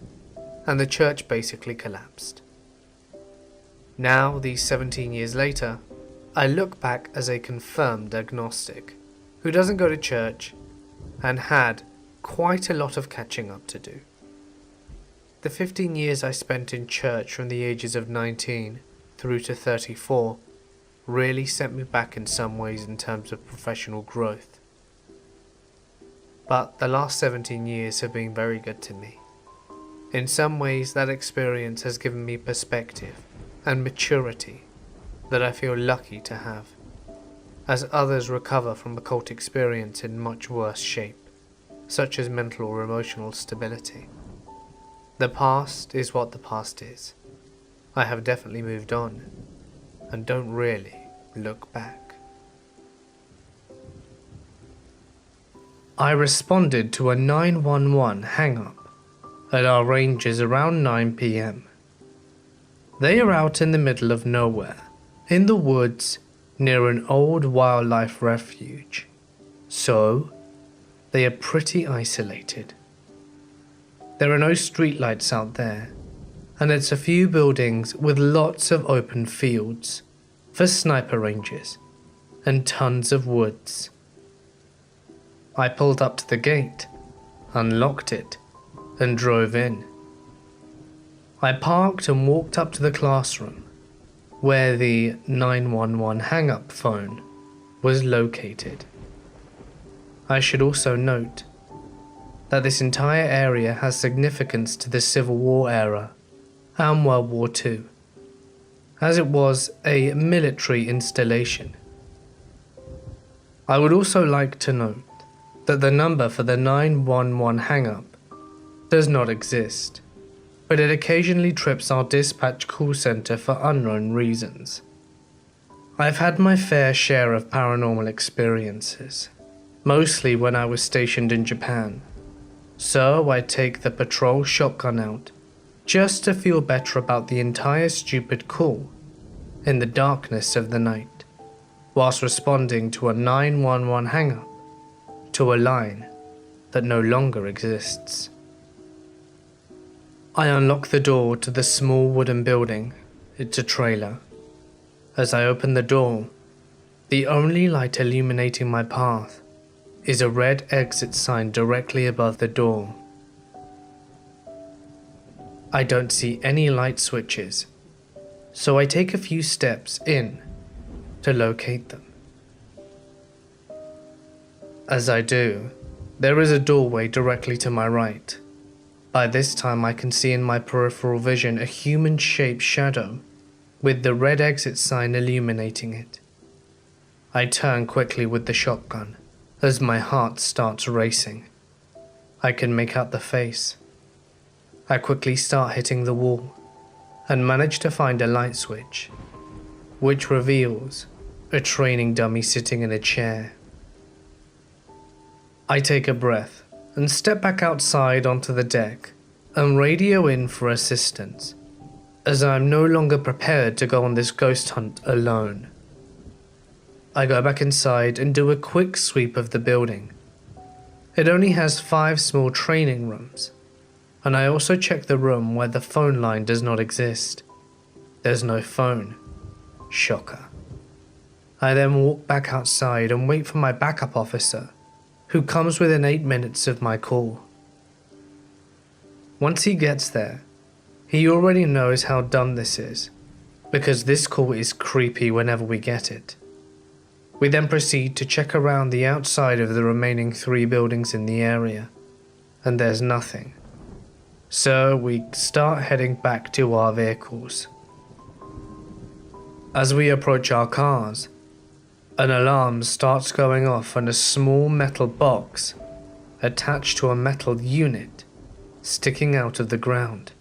and the church basically collapsed. Now, these 17 years later, I look back as a confirmed agnostic, who doesn't go to church, and had quite a lot of catching up to do. The 15 years I spent in church from the ages of 19 through to 34 really set me back in some ways in terms of professional growth. But the last 17 years have been very good to me. In some ways, that experience has given me perspective and maturity that I feel lucky to have, as others recover from a cult experience in much worse shape, such as mental or emotional stability. The past is what the past is. I have definitely moved on, and don't really look back. I responded to a 911 hang-up at our ranges around 9 PM. They are out in the middle of nowhere, in the woods near an old wildlife refuge, so they are pretty isolated. There are no streetlights out there, and it's a few buildings with lots of open fields for sniper ranges and tons of woods. I pulled up to the gate, unlocked it, and drove in. I parked and walked up to the classroom, where the 911 hang-up phone was located. I should also note that this entire area has significance to the Civil War era and World War II, as it was a military installation. I would also like to note that the number for the 911 hang-up does not exist, but it occasionally trips our dispatch call center for unknown reasons. I've had my fair share of paranormal experiences, mostly when I was stationed in Japan, so I take the patrol shotgun out just to feel better about the entire stupid call in the darkness of the night, whilst responding to a 911 hang-up to a line that no longer exists. I unlock the door to the small wooden building. It's a trailer. As I open the door, the only light illuminating my path is a red exit sign directly above the door. I don't see any light switches, so I take a few steps in to locate them. As I do, there is a doorway directly to my right. By this time I can see in my peripheral vision a human-shaped shadow with the red exit sign illuminating it. I turn quickly with the shotgun as my heart starts racing. I can make out the face. I quickly start hitting the wall and manage to find a light switch, which reveals a training dummy sitting in a chair. I take a breath and step back outside onto the deck and radio in for assistance, as I am no longer prepared to go on this ghost hunt alone. I go back inside and do a quick sweep of the building. It only has 5 small training rooms, and I also checked the room where the phone line does not exist. There's no phone. Shocker. I then walk back outside and wait for my backup officer, who comes within 8 minutes of my call. Once he gets there, he already knows how dumb this is, because this call is creepy whenever we get it. We then proceed to check around the outside of the remaining 3 buildings in the area, and there's nothing. So we start heading back to our vehicles. As we approach our cars, an alarm starts going off on a small metal box attached to a metal unit sticking out of the ground.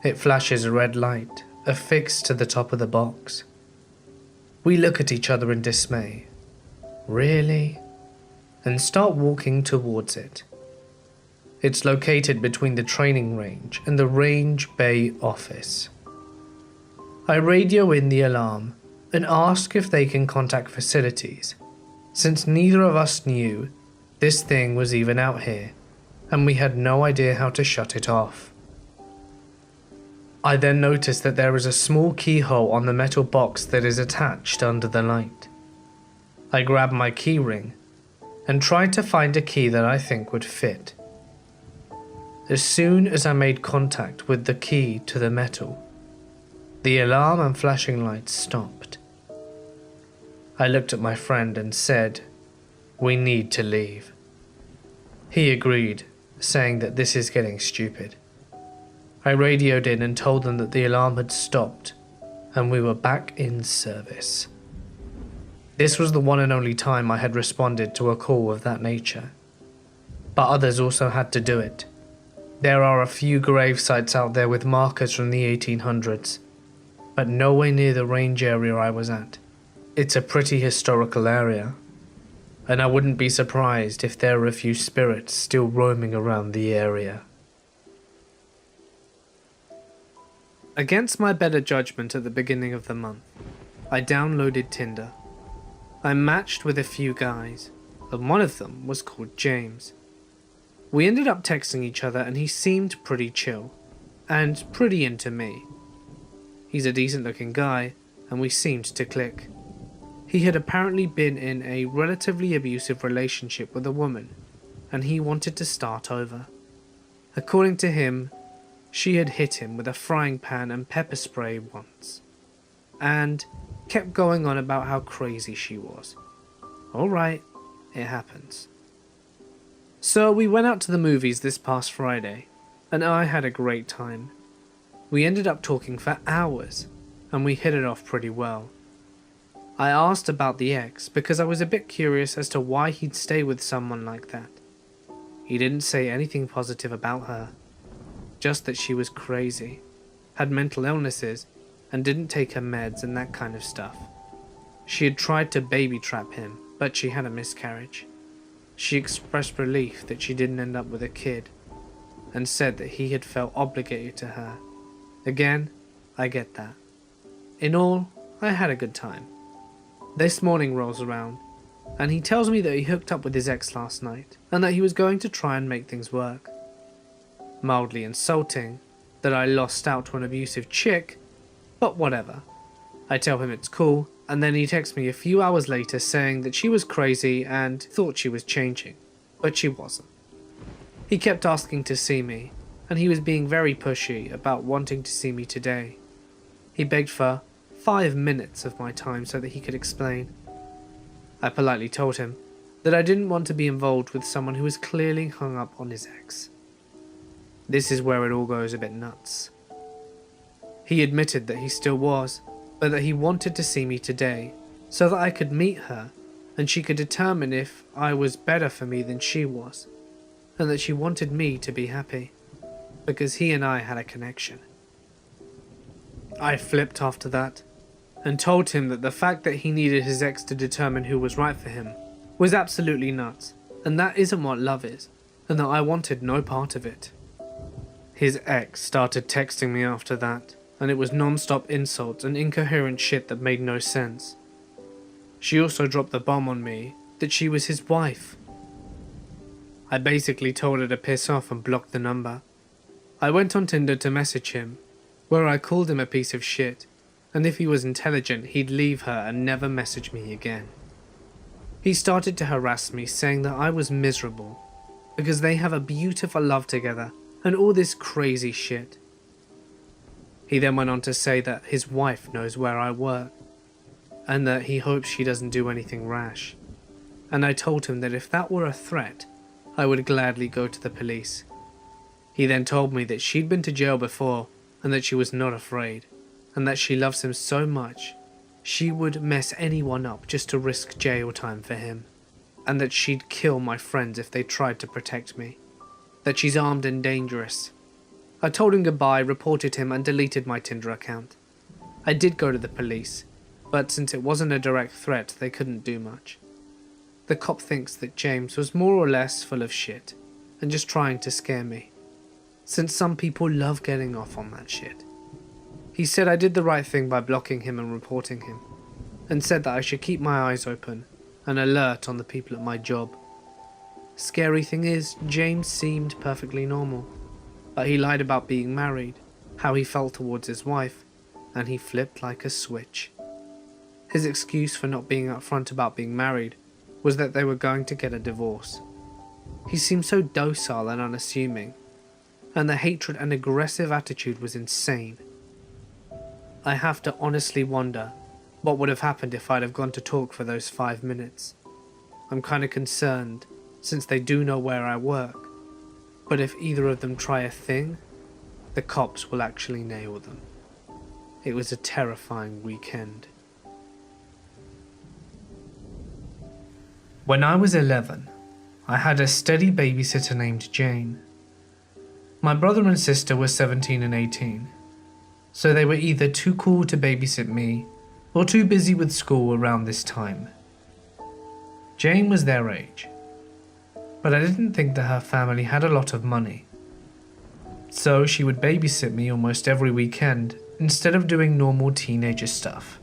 It flashes a red light affixed to the top of the box. We look at each other in dismay. Really? And start walking towards it. It's located between the training range and the range bay office. I radio in the alarm and ask if they can contact facilities, since neither of us knew this thing was even out here, and we had no idea how to shut it off. I then notice that there is a small keyhole on the metal box that is attached under the light. I grab my key ring and try to find a key that I think would fit. As soon as I made contact with the key to the metal, the alarm and flashing lights stopped. I looked at my friend and said, "We need to leave." He agreed, saying that this is getting stupid. I radioed in and told them that the alarm had stopped and we were back in service. This was the one and only time I had responded to a call of that nature. But others also had to do it. There are a few grave sites out there with markers from the 1800s, but nowhere near the range area I was at. It's a pretty historical area, and I wouldn't be surprised if there are a few spirits still roaming around the area. Against my better judgment at the beginning of the month, I downloaded Tinder. I matched with a few guys, and one of them was called James. We ended up texting each other and he seemed pretty chill, and pretty into me. He's a decent looking guy, and we seemed to click. He had apparently been in a relatively abusive relationship with a woman, and he wanted to start over. According to him, she had hit him with a frying pan and pepper spray once, and kept going on about how crazy she was. Alright, it happens. So we went out to the movies this past Friday, and I had a great time. We ended up talking for hours, and we hit it off pretty well. I asked about the ex because I was a bit curious as to why he'd stay with someone like that. He didn't say anything positive about her, just that she was crazy, had mental illnesses, and didn't take her meds and that kind of stuff. She had tried to baby trap him, but she had a miscarriage. She expressed relief that she didn't end up with a kid, and said that he had felt obligated to her. Again, I get that. In all, I had a good time. This morning rolls around, and he tells me that he hooked up with his ex last night, and that he was going to try and make things work. Mildly insulting that I lost out to an abusive chick, but whatever. I tell him it's cool, and then he texts me a few hours later saying that she was crazy and thought she was changing, but she wasn't. He kept asking to see me, and he was being very pushy about wanting to see me today. He begged for 5 minutes of my time so that he could explain. I politely told him that I didn't want to be involved with someone who was clearly hung up on his ex. This is where it all goes a bit nuts. He admitted that he still was, but that he wanted to see me today so that I could meet her and she could determine if I was better for me than she was, and that she wanted me to be happy, because he and I had a connection. I flipped after that, and told him that the fact that he needed his ex to determine who was right for him was absolutely nuts, and that isn't what love is, and that I wanted no part of it. His ex started texting me after that, and it was non-stop insults and incoherent shit that made no sense. She also dropped the bomb on me that she was his wife. I basically told her to piss off and blocked the number. I went on Tinder to message him, where I called him a piece of shit, and if he was intelligent, he'd leave her and never message me again. He started to harass me, saying that I was miserable, because they have a beautiful love together, and all this crazy shit. He then went on to say that his wife knows where I work, and that he hopes she doesn't do anything rash. And I told him that if that were a threat, I would gladly go to the police. He then told me that she'd been to jail before, and that she was not afraid, and that she loves him so much, she would mess anyone up just to risk jail time for him, and that she'd kill my friends if they tried to protect me, that she's armed and dangerous. I told him goodbye, reported him, and deleted my Tinder account. I did go to the police, but since it wasn't a direct threat, they couldn't do much. The cop thinks that James was more or less full of shit, and just trying to scare me, since some people love getting off on that shit. He said I did the right thing by blocking him and reporting him, and said that I should keep my eyes open and alert on the people at my job. Scary thing is, James seemed perfectly normal, but he lied about being married, how he felt towards his wife, and he flipped like a switch. His excuse for not being upfront about being married was that they were going to get a divorce. He seemed so docile and unassuming, and the hatred and aggressive attitude was insane. I have to honestly wonder what would have happened if I'd have gone to talk for those 5 minutes. I'm kinda concerned, since they do know where I work, but if either of them try a thing, the cops will actually nail them. It was a terrifying weekend. When I was 11, I had a steady babysitter named Jane. My brother and sister were 17 and 18, so they were either too cool to babysit me or too busy with school around this time. Jane was their age, but I didn't think that her family had a lot of money, so she would babysit me almost every weekend instead of doing normal teenager stuff.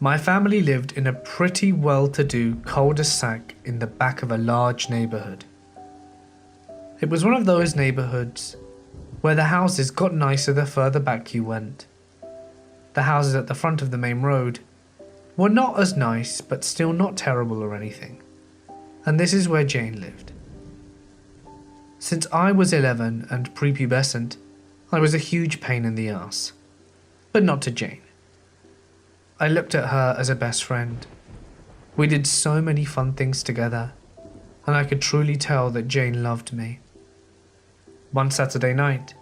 My family lived in a pretty well-to-do cul-de-sac in the back of a large neighborhood. It was one of those neighborhoods where the houses got nicer the further back you went. The houses at the front of the main road were not as nice, but still not terrible or anything. And this is where Jane lived. Since I was 11 and prepubescent, I was a huge pain in the ass, but not to Jane. I looked at her as a best friend. We did so many fun things together, and I could truly tell that Jane loved me. One Saturday night,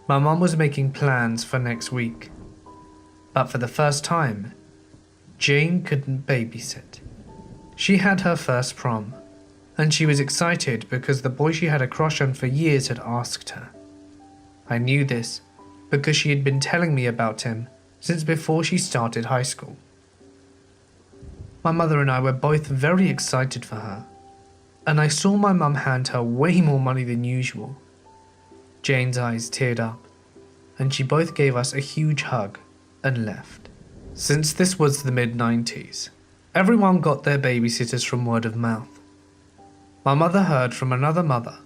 my mum was making plans for next week, but for the first time, Jane couldn't babysit. She had her first prom, and she was excited because the boy she had a crush on for years had asked her. I knew this because she had been telling me about him since before she started high school. My mother and I were both very excited for her, and I saw my mum hand her way more money than usual. Jane's eyes teared up, and she both gave us a huge hug and left. Since this was the mid-90s, everyone got their babysitters from word of mouth. My mother heard from another mother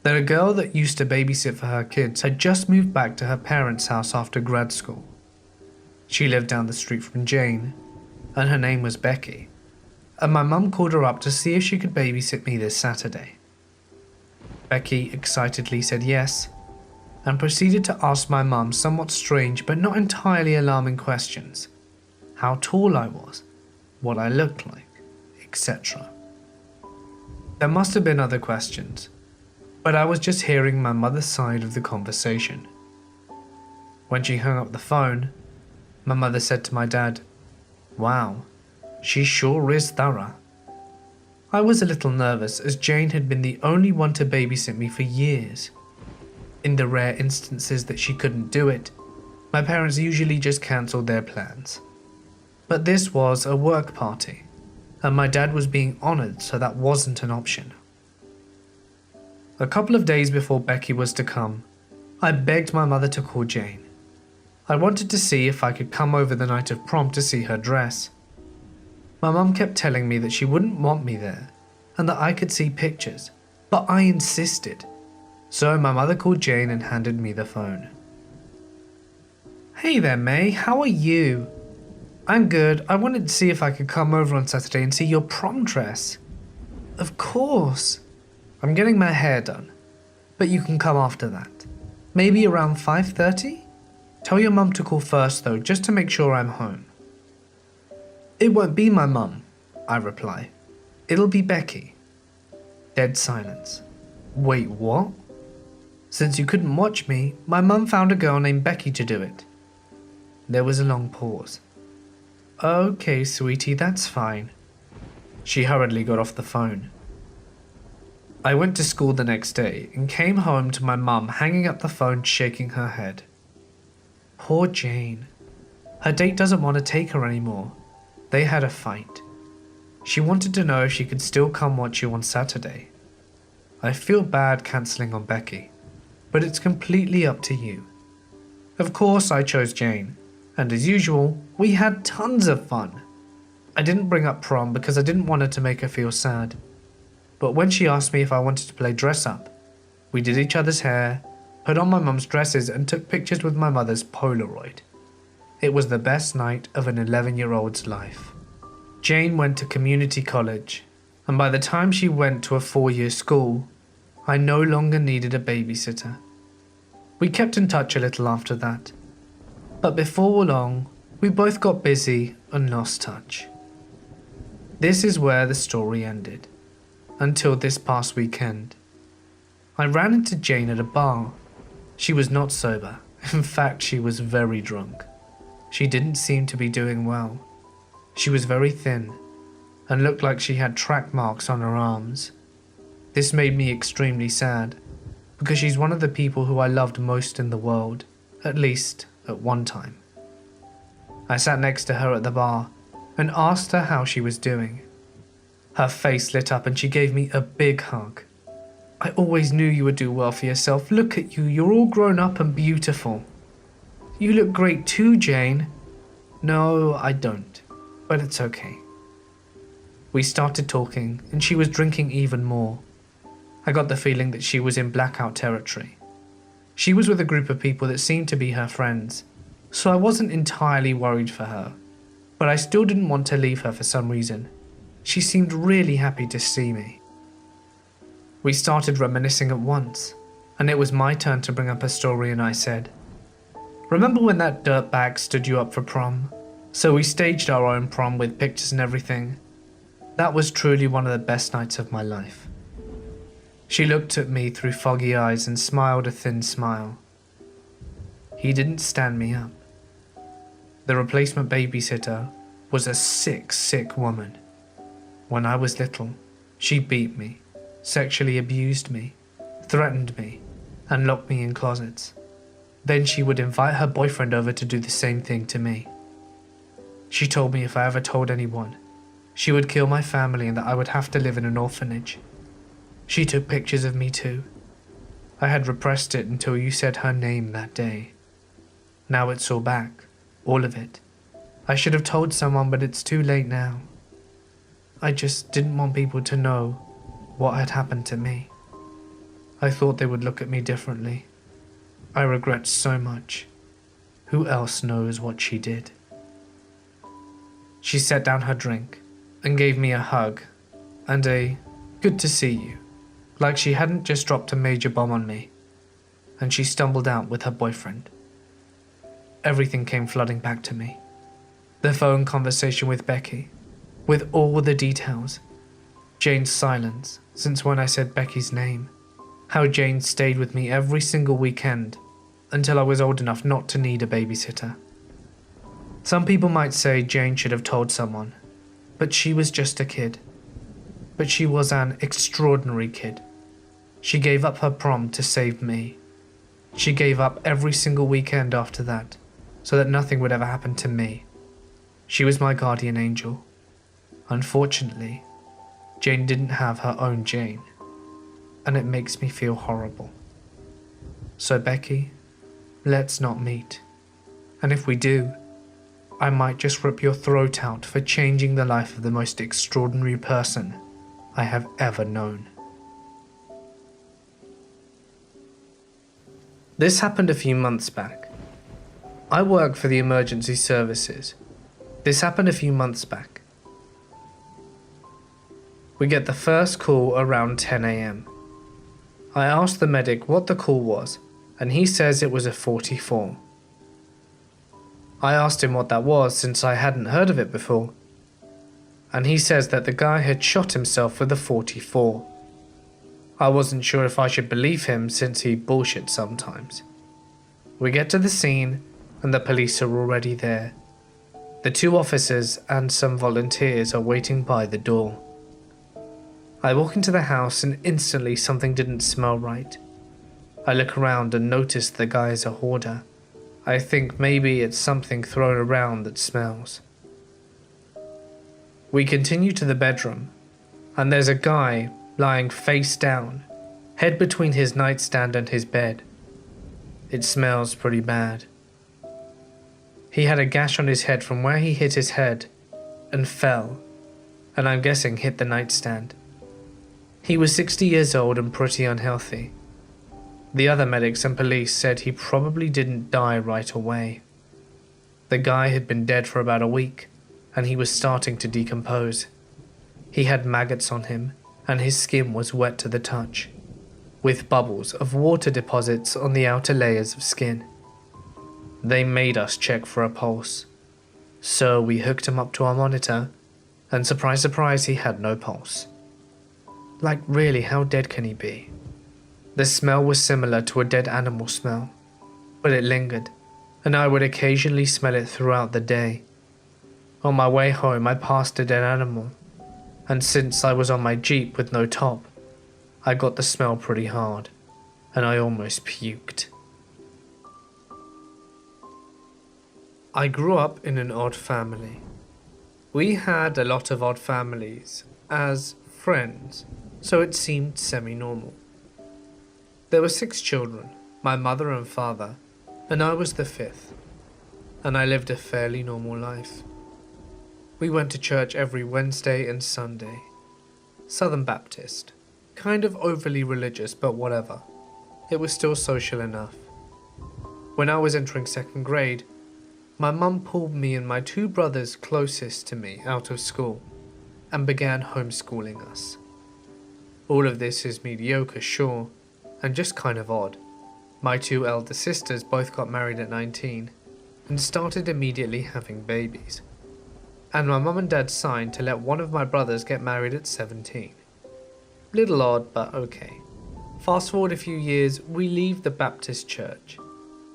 that a girl that used to babysit for her kids had just moved back to her parents' house after grad school. She lived down the street from Jane, and her name was Becky, and my mum called her up to see if she could babysit me this Saturday. Becky excitedly said yes, and proceeded to ask my mum somewhat strange but not entirely alarming questions. How tall I was, what I looked like, etc. There must have been other questions, but I was just hearing my mother's side of the conversation. When she hung up the phone, my mother said to my dad, "Wow, she sure is thorough." I was a little nervous as Jane had been the only one to babysit me for years. In the rare instances that she couldn't do it, my parents usually just cancelled their plans. But this was a work party, and my dad was being honoured, so that wasn't an option. A couple of days before Becky was to come, I begged my mother to call Jane. I wanted to see if I could come over the night of prom to see her dress. My mum kept telling me that she wouldn't want me there, and that I could see pictures, but I insisted. So my mother called Jane and handed me the phone. "Hey there, May, how are you?" "I'm good. I wanted to see if I could come over on Saturday and see your prom dress." "Of course. I'm getting my hair done, but you can come after that. Maybe around 5:30? Tell your mum to call first though, just to make sure I'm home." "It won't be my mum," I reply. "It'll be Becky." Dead silence. "Wait, what?" "Since you couldn't watch me, my mum found a girl named Becky to do it." There was a long pause. "Okay, sweetie, that's fine." She hurriedly got off the phone. I went to school the next day and came home to my mum hanging up the phone, shaking her head. Poor Jane. Her date doesn't want to take her anymore. They had a fight. She wanted to know if she could still come watch you on Saturday. I feel bad cancelling on Becky, but it's completely up to you. Of course I chose Jane, and as usual, we had tons of fun. I didn't bring up prom because I didn't want her to make her feel sad. But when she asked me if I wanted to play dress up, we did each other's hair, put on my mum's dresses and took pictures with my mother's Polaroid. It was the best night of an 11-year-old's life. Jane went to community college, and by the time she went to a 4-year school, I no longer needed a babysitter. We kept in touch a little after that, but before long, we both got busy and lost touch. This is where the story ended. Until this past weekend. I ran into Jane at a bar. She was not sober. In fact, she was very drunk. She didn't seem to be doing well. She was very thin and looked like she had track marks on her arms. This made me extremely sad because she's one of the people who I loved most in the world, at least at one time. I sat next to her at the bar and asked her how she was doing. Her face lit up and she gave me a big hug. "I always knew you would do well for yourself. Look at you, you're all grown up and beautiful." "You look great too, Jane." "No, I don't, but it's okay." We started talking and she was drinking even more. I got the feeling that she was in blackout territory. She was with a group of people that seemed to be her friends, so I wasn't entirely worried for her, but I still didn't want to leave her for some reason. She seemed really happy to see me. We started reminiscing at once, and it was my turn to bring up a story and I said, "Remember when that dirtbag stood you up for prom? So we staged our own prom with pictures and everything. That was truly one of the best nights of my life." She looked at me through foggy eyes and smiled a thin smile. He didn't stand me up. The replacement babysitter was a sick woman. When I was little, she beat me, sexually abused me, threatened me, and locked me in closets. Then she would invite her boyfriend over to do the same thing to me. She told me if I ever told anyone, she would kill my family and that I would have to live in an orphanage. She took pictures of me too. I had repressed it until you said her name that day. Now it's all back, all of it. I should have told someone, but it's too late now. I just didn't want people to know what had happened to me. I thought they would look at me differently. I regret so much. Who else knows what she did? She set down her drink and gave me a hug and a "good to see you," like she hadn't just dropped a major bomb on me, and she stumbled out with her boyfriend. Everything came flooding back to me. The phone conversation with Becky, with all the details. Jane's silence since when I said Becky's name. How Jane stayed with me every single weekend until I was old enough not to need a babysitter. Some people might say Jane should have told someone, but she was just a kid. But she was an extraordinary kid. She gave up her prom to save me. She gave up every single weekend after that, so that nothing would ever happen to me. She was my guardian angel. Unfortunately, Jane didn't have her own Jane, and it makes me feel horrible. So Becky, let's not meet. And if we do, I might just rip your throat out for changing the life of the most extraordinary person I have ever known. This happened a few months back. I work for the emergency services. This happened a few months back. We get the first call around 10 AM. I asked the medic what the call was, and he says it was a 44. I asked him what that was since I hadn't heard of it before, and he says that the guy had shot himself with a 44. I wasn't sure if I should believe him since he bullshits sometimes. We get to the scene and the police are already there. The 2 officers and some volunteers are waiting by the door. I walk into the house and instantly something didn't smell right. I look around and notice the guy is a hoarder. I think maybe it's something thrown around that smells. We continue to the bedroom, and there's a guy lying face down, head between his nightstand and his bed. It smells pretty bad. He had a gash on his head from where he hit his head and fell, and I'm guessing hit the nightstand. He was 60 years old and pretty unhealthy. The other medics and police said he probably didn't die right away. The guy had been dead for about a week, and he was starting to decompose. He had maggots on him, and his skin was wet to the touch, with bubbles of water deposits on the outer layers of skin. They made us check for a pulse, so we hooked him up to our monitor, and surprise surprise, he had no pulse. Like, really, how dead can he be? The smell was similar to a dead animal smell, but it lingered, and I would occasionally smell it throughout the day. On my way home, I passed a dead animal, and since I was on my Jeep with no top, I got the smell pretty hard, and I almost puked. I grew up in an odd family. We had a lot of odd families as friends, so it seemed semi-normal. There were 6 children, my mother and father, and I was the 5th, and I lived a fairly normal life. We went to church every Wednesday and Sunday. Southern Baptist, kind of overly religious, but whatever. It was still social enough. When I was entering 2nd grade, my mum pulled me and my 2 brothers closest to me out of school and began homeschooling us. All of this is mediocre, sure, and just kind of odd. My 2 elder sisters both got married at 19 and started immediately having babies. And my mum and dad signed to let one of my brothers get married at 17. Little odd, but okay. Fast forward a few years, we leave the Baptist church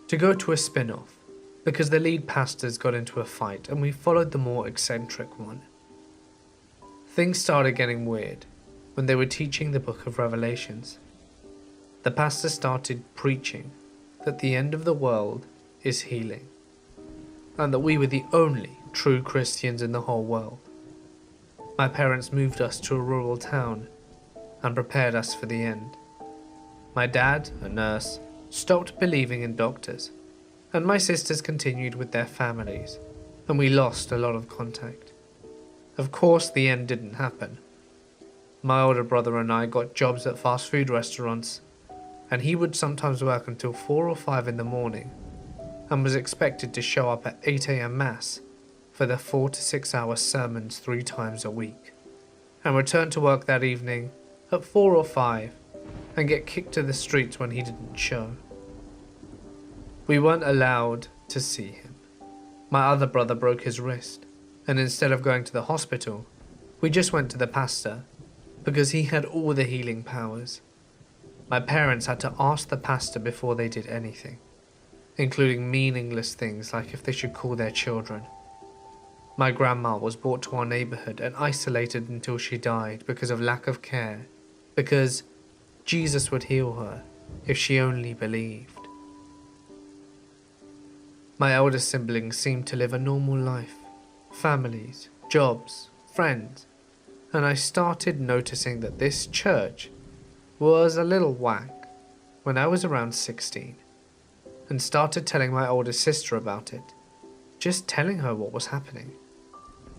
to go to a spin-off because the lead pastors got into a fight and we followed the more eccentric one. Things started getting weird when they were teaching the book of Revelations. The pastor started preaching that the end of the world is healing, and that we were the only true Christians in the whole world. My parents moved us to a rural town and prepared us for the end. My dad, a nurse, stopped believing in doctors, and my sisters continued with their families, and we lost a lot of contact. Of course, the end didn't happen. My older brother and I got jobs at fast food restaurants, and he would sometimes work until 4 or 5 in the morning and was expected to show up at 8 AM Mass for the 4 to 6 hour sermons 3 times a week, and return to work that evening at 4 or 5 and get kicked to the streets when he didn't show. We weren't allowed to see him. My other brother broke his wrist, and instead of going to the hospital, we just went to the pastor because he had all the healing powers. My parents had to ask the pastor before they did anything, including meaningless things like if they should call their children. My grandma was brought to our neighborhood and isolated until she died because of lack of care, because Jesus would heal her if she only believed. My elder siblings seemed to live a normal life, families, jobs, friends, and I started noticing that this church was a little whack when I was around 16, and started telling my older sister about it, just telling her what was happening.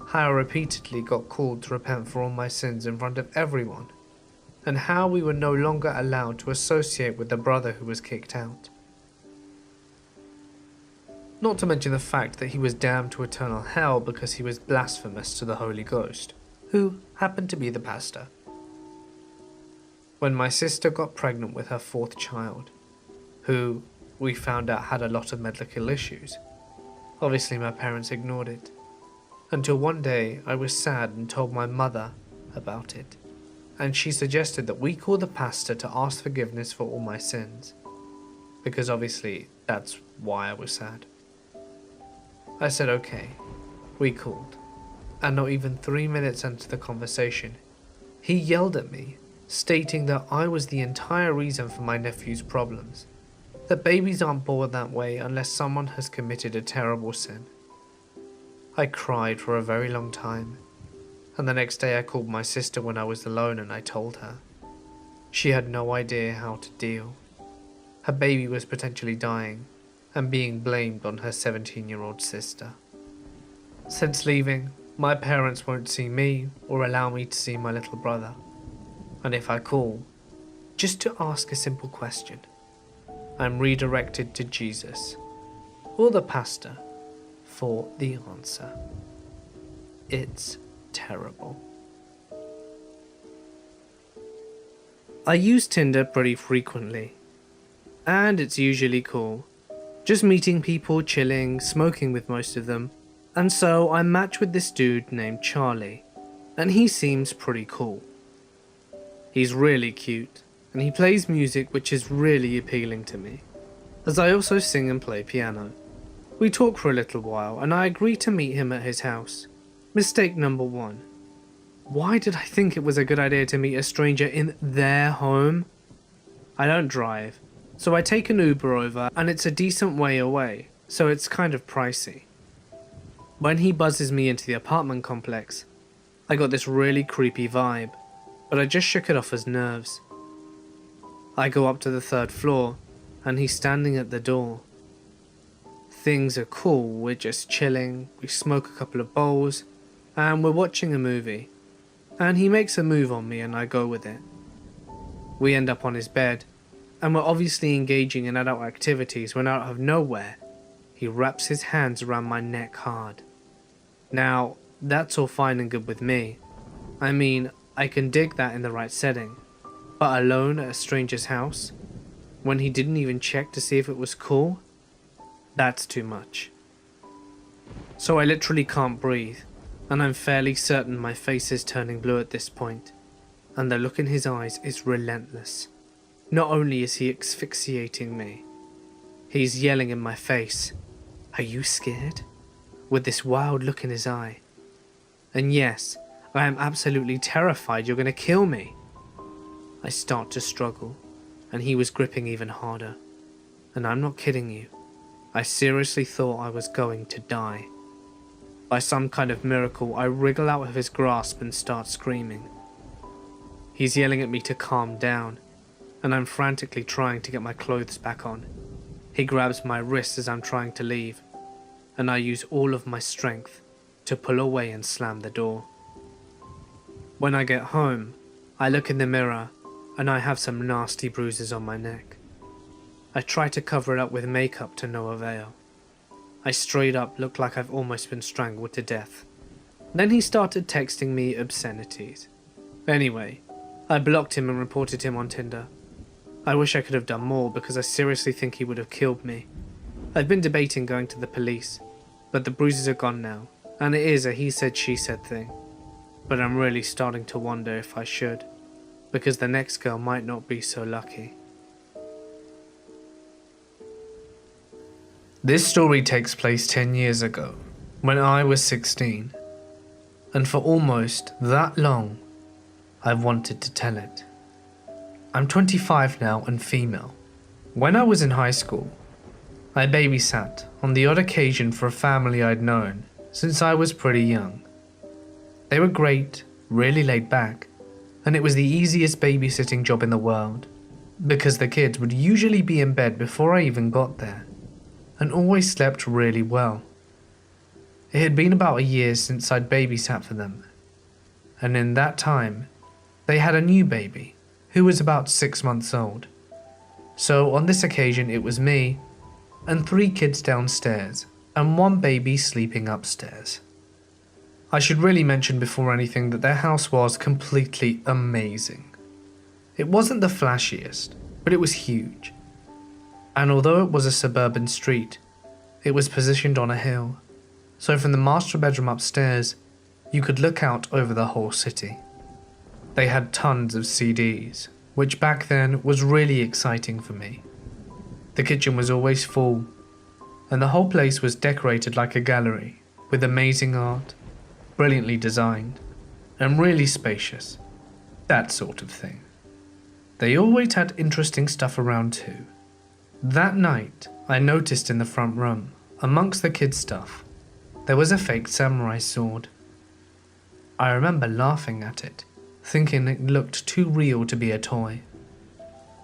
how I repeatedly got called to repent for all my sins in front of everyone, and how we were no longer allowed to associate with the brother who was kicked out. Not to mention the fact that he was damned to eternal hell because he was blasphemous to the Holy Ghost, who happened to be the pastor. When my sister got pregnant with her fourth child, who we found out had a lot of medical issues, obviously my parents ignored it, until one day I was sad and told my mother about it, and she suggested that we call the pastor to ask forgiveness for all my sins, because obviously that's why I was sad. I said okay. We called, and not even 3 minutes into the conversation, he yelled at me, stating that I was the entire reason for my nephew's problems, that babies aren't born that way unless someone has committed a terrible sin. I cried for a very long time, and the next day I called my sister when I was alone and I told her. She had no idea how to deal. Her baby was potentially dying and being blamed on her 17-year-old sister. Since leaving, my parents won't see me or allow me to see my little brother. And if I call, just to ask a simple question, I'm redirected to Jesus or the pastor for the answer. It's terrible. I use Tinder pretty frequently, and it's usually cool. Just meeting people, chilling, smoking with most of them, and so I match with this dude named Charlie, and he seems pretty cool. He's really cute, and he plays music which is really appealing to me, as I also sing and play piano. We talk for a little while, and I agree to meet him at his house. Mistake number 1. Why did I think it was a good idea to meet a stranger in their home? I don't drive, so I take an Uber over, and it's a decent way away, so it's kind of pricey. When he buzzes me into the apartment complex, I got this really creepy vibe, but I just shook it off as nerves. I go up to the 3rd floor, and he's standing at the door. Things are cool, we're just chilling, we smoke a couple of bowls, and we're watching a movie. And he makes a move on me and I go with it. We end up on his bed, and we're obviously engaging in adult activities when out of nowhere, he wraps his hands around my neck hard. Now, that's all fine and good with me. I mean, I can dig that in the right setting, but alone at a stranger's house, when he didn't even check to see if it was cool, that's too much. So I literally can't breathe, and I'm fairly certain my face is turning blue at this point, and the look in his eyes is relentless. Not only is he asphyxiating me, he's yelling in my face, "Are you scared?" with this wild look in his eye. And yes, I am absolutely terrified you're going to kill me. I start to struggle, and he was gripping even harder. And I'm not kidding you, I seriously thought I was going to die. By some kind of miracle, I wriggle out of his grasp and start screaming. He's yelling at me to calm down, and I'm frantically trying to get my clothes back on. He grabs my wrist as I'm trying to leave, and I use all of my strength to pull away and slam the door. When I get home, I look in the mirror, and I have some nasty bruises on my neck. I try to cover it up with makeup to no avail. I straight up look like I've almost been strangled to death. Then he started texting me obscenities. Anyway, I blocked him and reported him on Tinder. I wish I could have done more because I seriously think he would have killed me. I've been debating going to the police, but the bruises are gone now, and it is a he said she said thing. But I'm really starting to wonder if I should, because the next girl might not be so lucky. This story takes place 10 years ago, when I was 16, and for almost that long, I've wanted to tell it. I'm 25 now and female. When I was in high school, I babysat on the odd occasion for a family I'd known since I was pretty young. They were great, really laid back, and it was the easiest babysitting job in the world, because the kids would usually be in bed before I even got there, and always slept really well. It had been about a year since I'd babysat for them, and in that time, they had a new baby who was about 6 months old. So on this occasion it was me and 3 kids downstairs and 1 baby sleeping upstairs. I should really mention before anything that their house was completely amazing. It wasn't the flashiest, but it was huge. And although it was a suburban street, it was positioned on a hill. So from the master bedroom upstairs, you could look out over the whole city. They had tons of CDs, which back then was really exciting for me. The kitchen was always full, and the whole place was decorated like a gallery, with amazing art, brilliantly designed, and really spacious. That sort of thing. They always had interesting stuff around too. That night, I noticed in the front room, amongst the kids' stuff, there was a fake samurai sword. I remember laughing at it, thinking it looked too real to be a toy,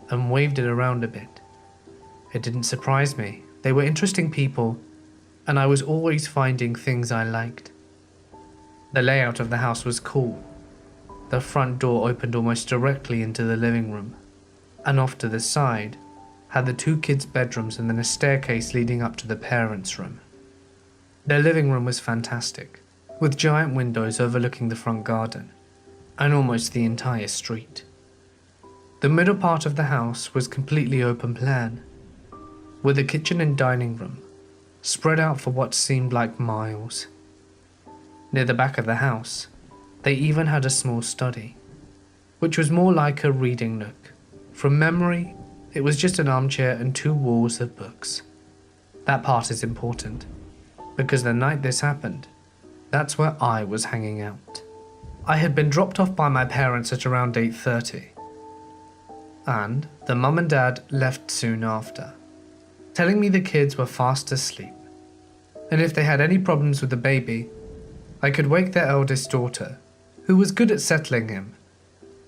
and waved it around a bit. It didn't surprise me. They were interesting people, and I was always finding things I liked. The layout of the house was cool. The front door opened almost directly into the living room, and off to the side had the 2 kids' bedrooms and then a staircase leading up to the parents' room. Their living room was fantastic, with giant windows overlooking the front garden and almost the entire street. The middle part of the house was completely open plan, with the kitchen and dining room spread out for what seemed like miles. Near the back of the house, they even had a small study, which was more like a reading nook. From memory, it was just an armchair and 2 walls of books. That part is important, because the night this happened, that's where I was hanging out. I had been dropped off by my parents at around 8:30, and the mum and dad left soon after, telling me the kids were fast asleep, and if they had any problems with the baby, I could wake their eldest daughter, who was good at settling him,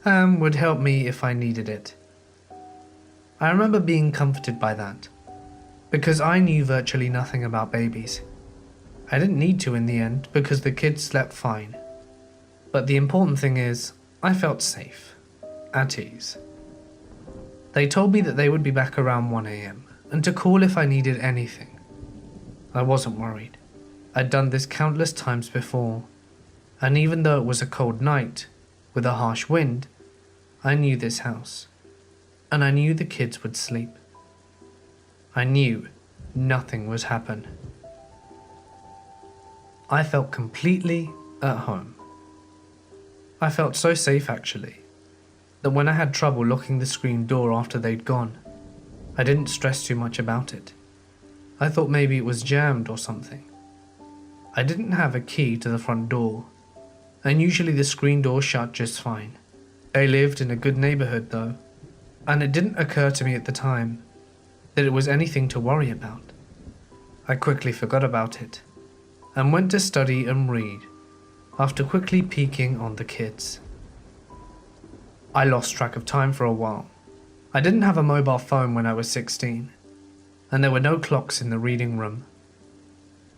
and would help me if I needed it. I remember being comforted by that, because I knew virtually nothing about babies. I didn't need to in the end because the kids slept fine. But the important thing is, I felt safe, at ease. They told me that they would be back around 1 AM and to call if I needed anything. I wasn't worried. I'd done this countless times before, and even though it was a cold night with a harsh wind, I knew this house, and I knew the kids would sleep. I knew nothing would happen. I felt completely at home. I felt so safe actually, that when I had trouble locking the screen door after they'd gone, I didn't stress too much about it. I thought maybe it was jammed or something. I didn't have a key to the front door, and usually the screen door shut just fine. They lived in a good neighborhood though, and it didn't occur to me at the time that it was anything to worry about. I quickly forgot about it, and went to study and read, after quickly peeking on the kids. I lost track of time for a while. I didn't have a mobile phone when I was 16, and there were no clocks in the reading room.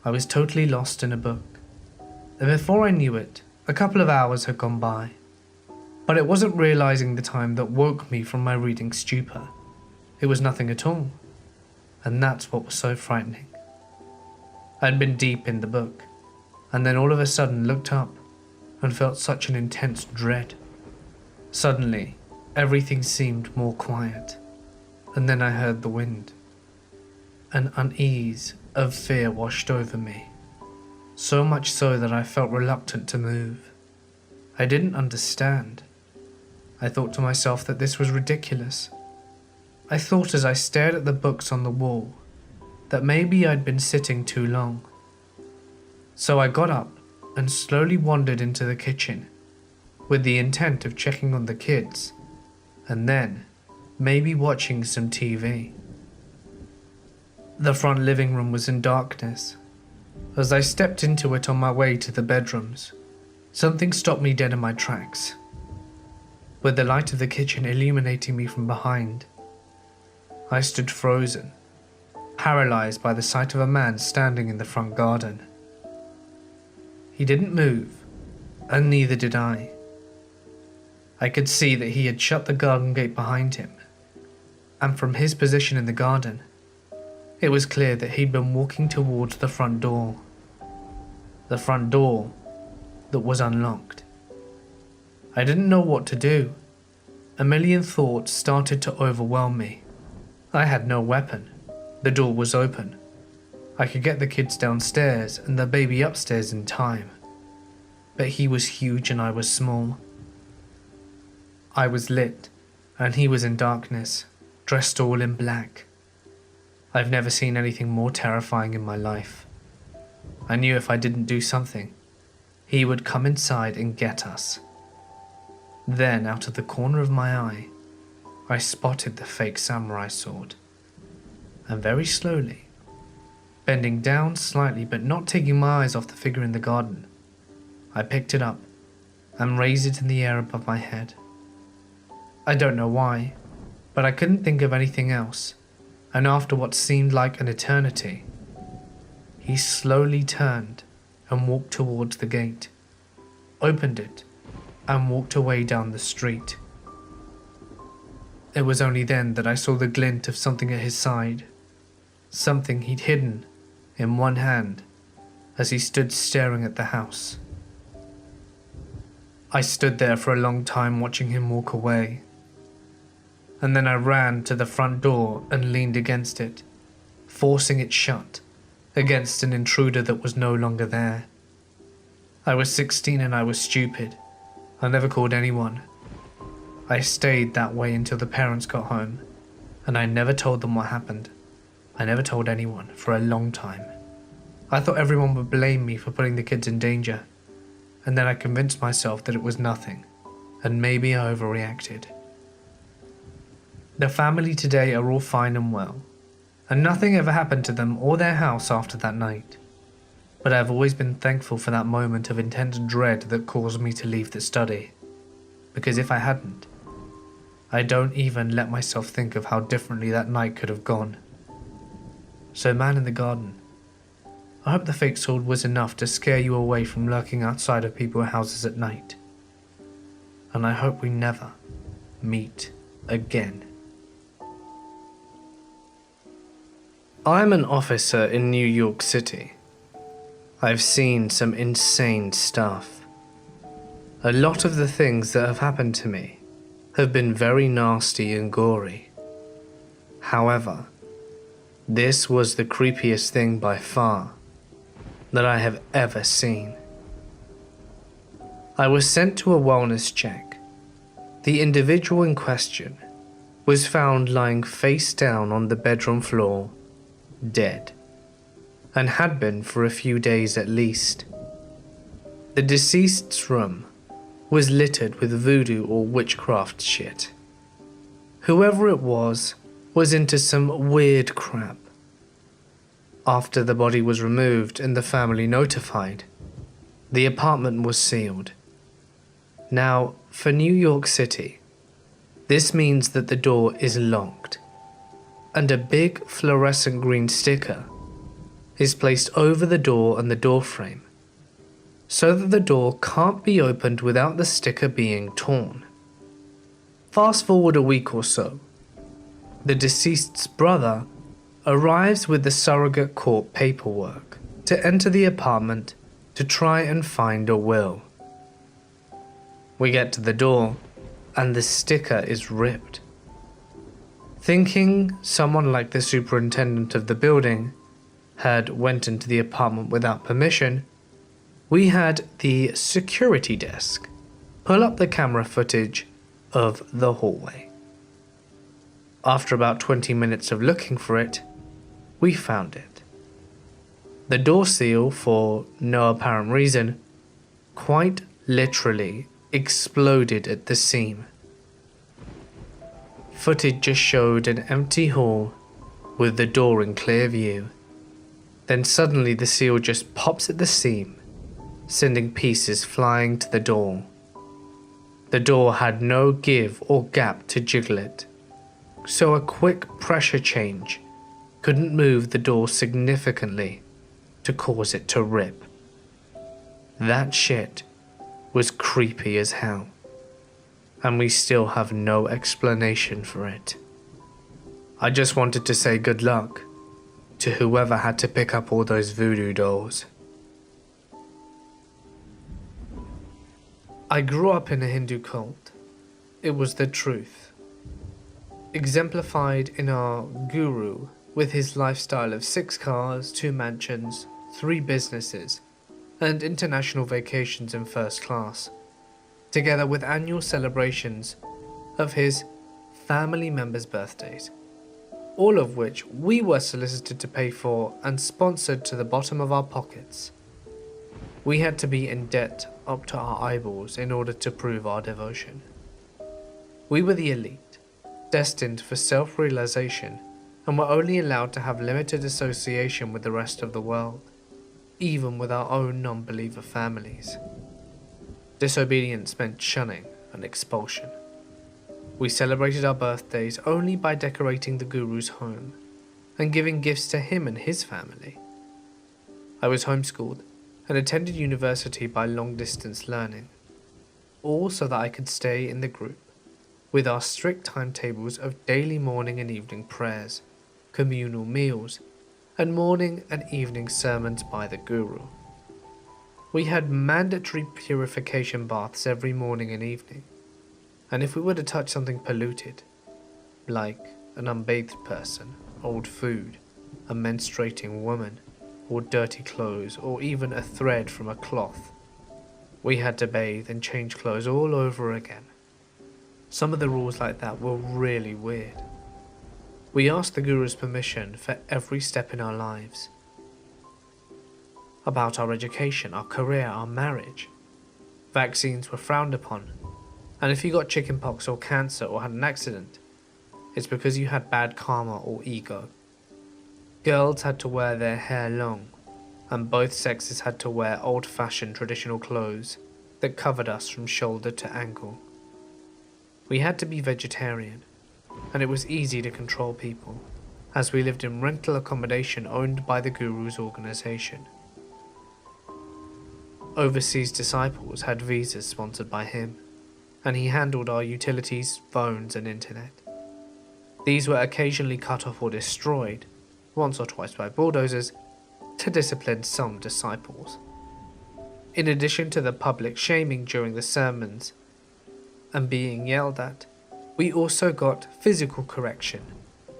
I was totally lost in a book, and before I knew it, a couple of hours had gone by. But it wasn't realizing the time that woke me from my reading stupor. It was nothing at all, and that's what was so frightening. I'd been deep in the book, and then all of a sudden looked up and felt such an intense dread. Suddenly, everything seemed more quiet, and then I heard the wind. An unease of fear washed over me, so much so that I felt reluctant to move. I didn't understand. I thought to myself that this was ridiculous. I thought as I stared at the books on the wall that maybe I'd been sitting too long. So I got up and slowly wandered into the kitchen with the intent of checking on the kids and then maybe watching some TV. The front living room was in darkness. As I stepped into it on my way to the bedrooms, something stopped me dead in my tracks, with the light of the kitchen illuminating me from behind. I stood frozen, paralyzed by the sight of a man standing in the front garden. He didn't move, and neither did I. I could see that he had shut the garden gate behind him, and from his position in the garden, it was clear that he'd been walking towards the front door. The front door that was unlocked. I didn't know what to do. A million thoughts started to overwhelm me. I had no weapon. The door was open. I could get the kids downstairs and the baby upstairs in time. But he was huge and I was small. I was lit, and he was in darkness, dressed all in black. I've never seen anything more terrifying in my life. I knew if I didn't do something, he would come inside and get us. Then, out of the corner of my eye, I spotted the fake samurai sword. And very slowly, bending down slightly but not taking my eyes off the figure in the garden, I picked it up and raised it in the air above my head. I don't know why, but I couldn't think of anything else, and after what seemed like an eternity, he slowly turned and walked towards the gate, opened it, and walked away down the street. It was only then that I saw the glint of something at his side, something he'd hidden in one hand as he stood staring at the house. I stood there for a long time watching him walk away, and then I ran to the front door and leaned against it, forcing it shut against an intruder that was no longer there. I was 16 and I was stupid. I never called anyone. I stayed that way until the parents got home, and I never told them what happened. I never told anyone for a long time. I thought everyone would blame me for putting the kids in danger, and then I convinced myself that it was nothing, and maybe I overreacted. The family today are all fine and well, and nothing ever happened to them or their house after that night. But I've always been thankful for that moment of intense dread that caused me to leave the study, because if I hadn't, I don't even let myself think of how differently that night could have gone. So man in the garden, I hope the fake sword was enough to scare you away from lurking outside of people's houses at night. And I hope we never meet again. I'm an officer in New York City. I've seen some insane stuff. A lot of the things that have happened to me have been very nasty and gory. However, this was the creepiest thing by far that I have ever seen. I was sent to a wellness check. The individual in question was found lying face down on the bedroom floor, dead, and had been for a few days at least. The deceased's room was littered with voodoo or witchcraft shit. Whoever it was into some weird crap. After the body was removed and the family notified, the apartment was sealed. Now, for New York City, this means that the door is locked, and a big fluorescent green sticker is placed over the door and the door frame, so that the door can't be opened without the sticker being torn. Fast forward a week or so. The deceased's brother arrives with the surrogate court paperwork to enter the apartment to try and find a will. We get to the door, and the sticker is ripped. Thinking someone like the superintendent of the building had went into the apartment without permission, we had the security desk pull up the camera footage of the hallway. After about 20 minutes of looking for it, we found it. The door seal, for no apparent reason, quite literally exploded at the seam. Footage just showed an empty hall with the door in clear view. Then suddenly the seal just pops at the seam, sending pieces flying to the door. The door had no give or gap to jiggle it, so a quick pressure change couldn't move the door significantly to cause it to rip. That shit was creepy as hell, and we still have no explanation for it. I just wanted to say good luck to whoever had to pick up all those voodoo dolls. I grew up in a Hindu cult. It was the truth, exemplified in our guru with his lifestyle of 6 cars, 2 mansions, 3 businesses, and international vacations in first class, together with annual celebrations of his family members' birthdays, all of which we were solicited to pay for and sponsored to the bottom of our pockets. We had to be in debt up to our eyeballs in order to prove our devotion. We were the elite, destined for self-realization, and were only allowed to have limited association with the rest of the world, even with our own non-believer families. Disobedience meant shunning and expulsion. We celebrated our birthdays only by decorating the guru's home and giving gifts to him and his family. I was homeschooled and attended university by long-distance learning, all so that I could stay in the group with our strict timetables of daily morning and evening prayers, communal meals, and morning and evening sermons by the guru. We had mandatory purification baths every morning and evening, and if we were to touch something polluted, like an unbathed person, old food, a menstruating woman, or dirty clothes, or even a thread from a cloth, we had to bathe and change clothes all over again. Some of the rules like that were really weird. We asked the guru's permission for every step in our lives. About our education, our career, our marriage. Vaccines were frowned upon, and if you got chickenpox or cancer or had an accident, it's because you had bad karma or ego. Girls had to wear their hair long, and both sexes had to wear old-fashioned traditional clothes that covered us from shoulder to ankle. We had to be vegetarian, and it was easy to control people, as we lived in rental accommodation owned by the guru's organization. Overseas disciples had visas sponsored by him, and he handled our utilities, phones, and internet. These were occasionally cut off or destroyed, once or twice by bulldozers, to discipline some disciples. In addition to the public shaming during the sermons and being yelled at, we also got physical correction,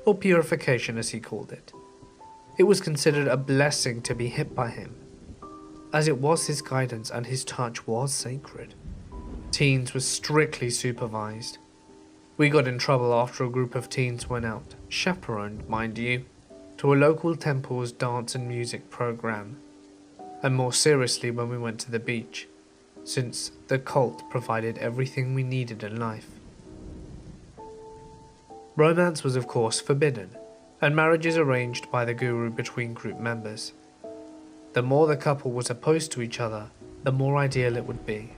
or purification as he called it. It was considered a blessing to be hit by him, as it was his guidance and his touch was sacred. Teens were strictly supervised. We got in trouble after a group of teens went out, chaperoned mind you, to a local temple's dance and music program, and more seriously when we went to the beach, since the cult provided everything we needed in life. Romance was of course forbidden, and marriages arranged by the guru between group members. The more the couple was opposed to each other, the more ideal it would be,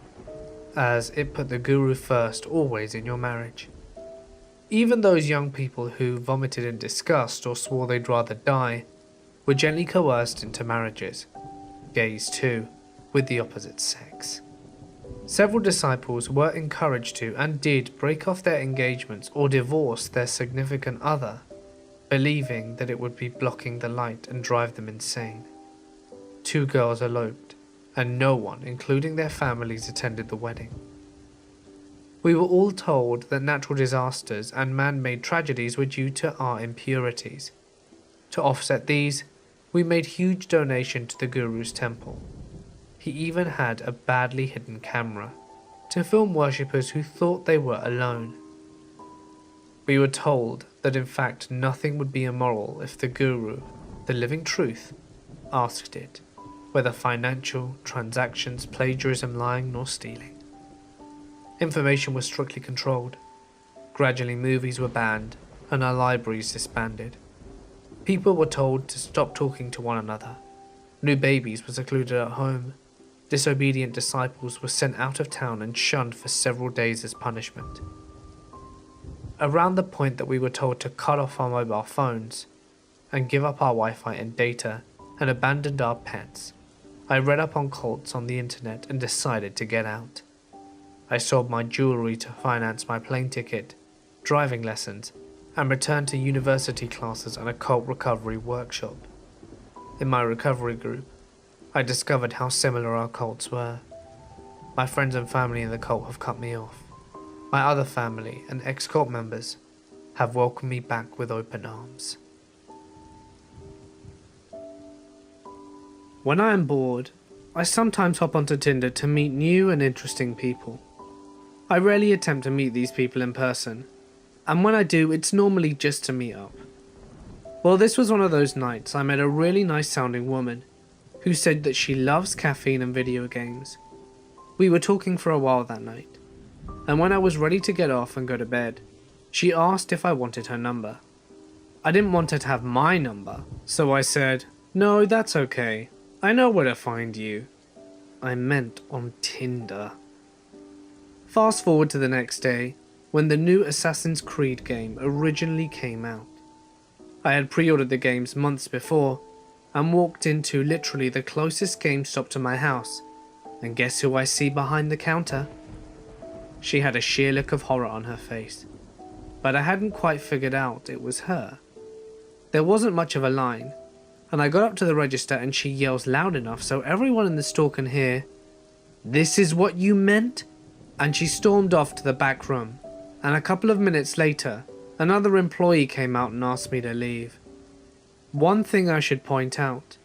as it put the guru first always in your marriage. Even those young people who vomited in disgust or swore they'd rather die were gently coerced into marriages, gays too, with the opposite sex. Several disciples were encouraged to and did break off their engagements or divorce their significant other, believing that it would be blocking the light and drive them insane. 2 girls eloped, and no one, including their families, attended the wedding. We were all told that natural disasters and man-made tragedies were due to our impurities. To offset these, we made huge donation to the guru's temple. He even had a badly hidden camera to film worshippers who thought they were alone. We were told that in fact nothing would be immoral if the guru, the living truth, asked it, whether financial, transactions, plagiarism, lying, nor stealing. Information was strictly controlled. Gradually movies were banned and our libraries disbanded. People were told to stop talking to one another. New babies were secluded at home. Disobedient disciples were sent out of town and shunned for several days as punishment. Around the point that we were told to cut off our mobile phones and give up our Wi-Fi and data and abandoned our pets, I read up on cults on the internet and decided to get out. I sold my jewelry to finance my plane ticket, driving lessons, and returned to university classes and a cult recovery workshop. In my recovery group, I discovered how similar our cults were. My friends and family in the cult have cut me off. My other family and ex-cult members have welcomed me back with open arms. When I am bored, I sometimes hop onto Tinder to meet new and interesting people. I rarely attempt to meet these people in person, and when I do, it's normally just to meet up. Well, this was one of those nights I met a really nice sounding woman who said that she loves caffeine and video games. We were talking for a while that night, and when I was ready to get off and go to bed, she asked if I wanted her number. I didn't want her to have my number, so I said, "No, that's okay. I know where to find you." I meant on Tinder. Fast forward to the next day, when the new Assassin's Creed game originally came out. I had pre-ordered the games months before, and walked into literally the closest GameStop to my house, and guess who I see behind the counter? She had a sheer look of horror on her face, but I hadn't quite figured out it was her. There wasn't much of a line, and I got up to the register and she yells loud enough so everyone in the store can hear, "This is what you meant?" And she stormed off to the back room, and a couple of minutes later, another employee came out and asked me to leave. One thing I should point out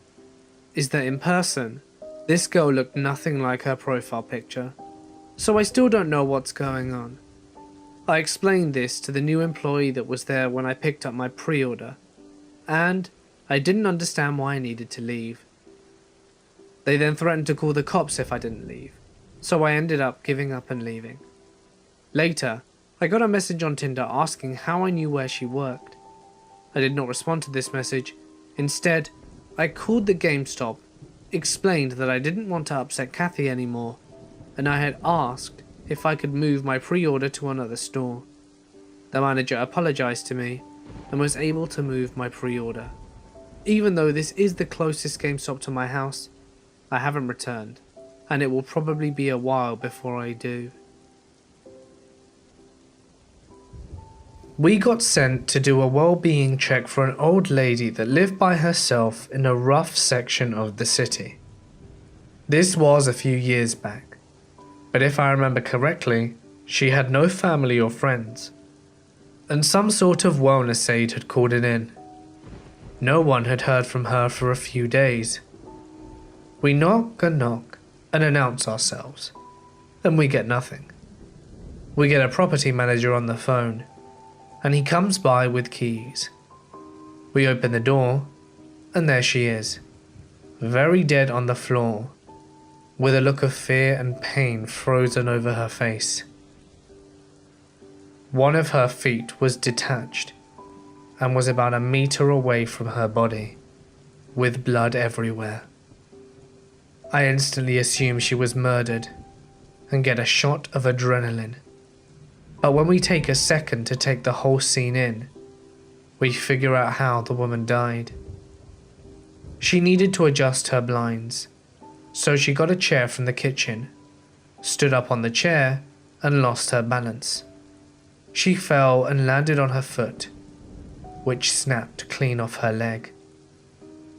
is that in person, this girl looked nothing like her profile picture, so I still don't know what's going on. I explained this to the new employee that was there when I picked up my pre-order, and I didn't understand why I needed to leave. They then threatened to call the cops if I didn't leave, so I ended up giving up and leaving. Later, I got a message on Tinder asking how I knew where she worked. I did not respond to this message. Instead, I called the GameStop, explained that I didn't want to upset Kathy anymore, and I had asked if I could move my pre-order to another store. The manager apologized to me and was able to move my pre-order. Even though this is the closest GameStop to my house, I haven't returned, and it will probably be a while before I do. We got sent to do a well-being check for an old lady that lived by herself in a rough section of the city. This was a few years back, but if I remember correctly, she had no family or friends, and some sort of wellness aide had called it in. No one had heard from her for a few days. We knock and knock and announce ourselves, and we get nothing. We get a property manager on the phone, and he comes by with keys. We open the door, and there she is, very dead on the floor, with a look of fear and pain frozen over her face. One of her feet was detached, and was about a meter away from her body, with blood everywhere. I instantly assume she was murdered, and get a shot of adrenaline. But when we take a second to take the whole scene in, we figure out how the woman died. She needed to adjust her blinds, so she got a chair from the kitchen, stood up on the chair, and lost her balance. She fell and landed on her foot, which snapped clean off her leg.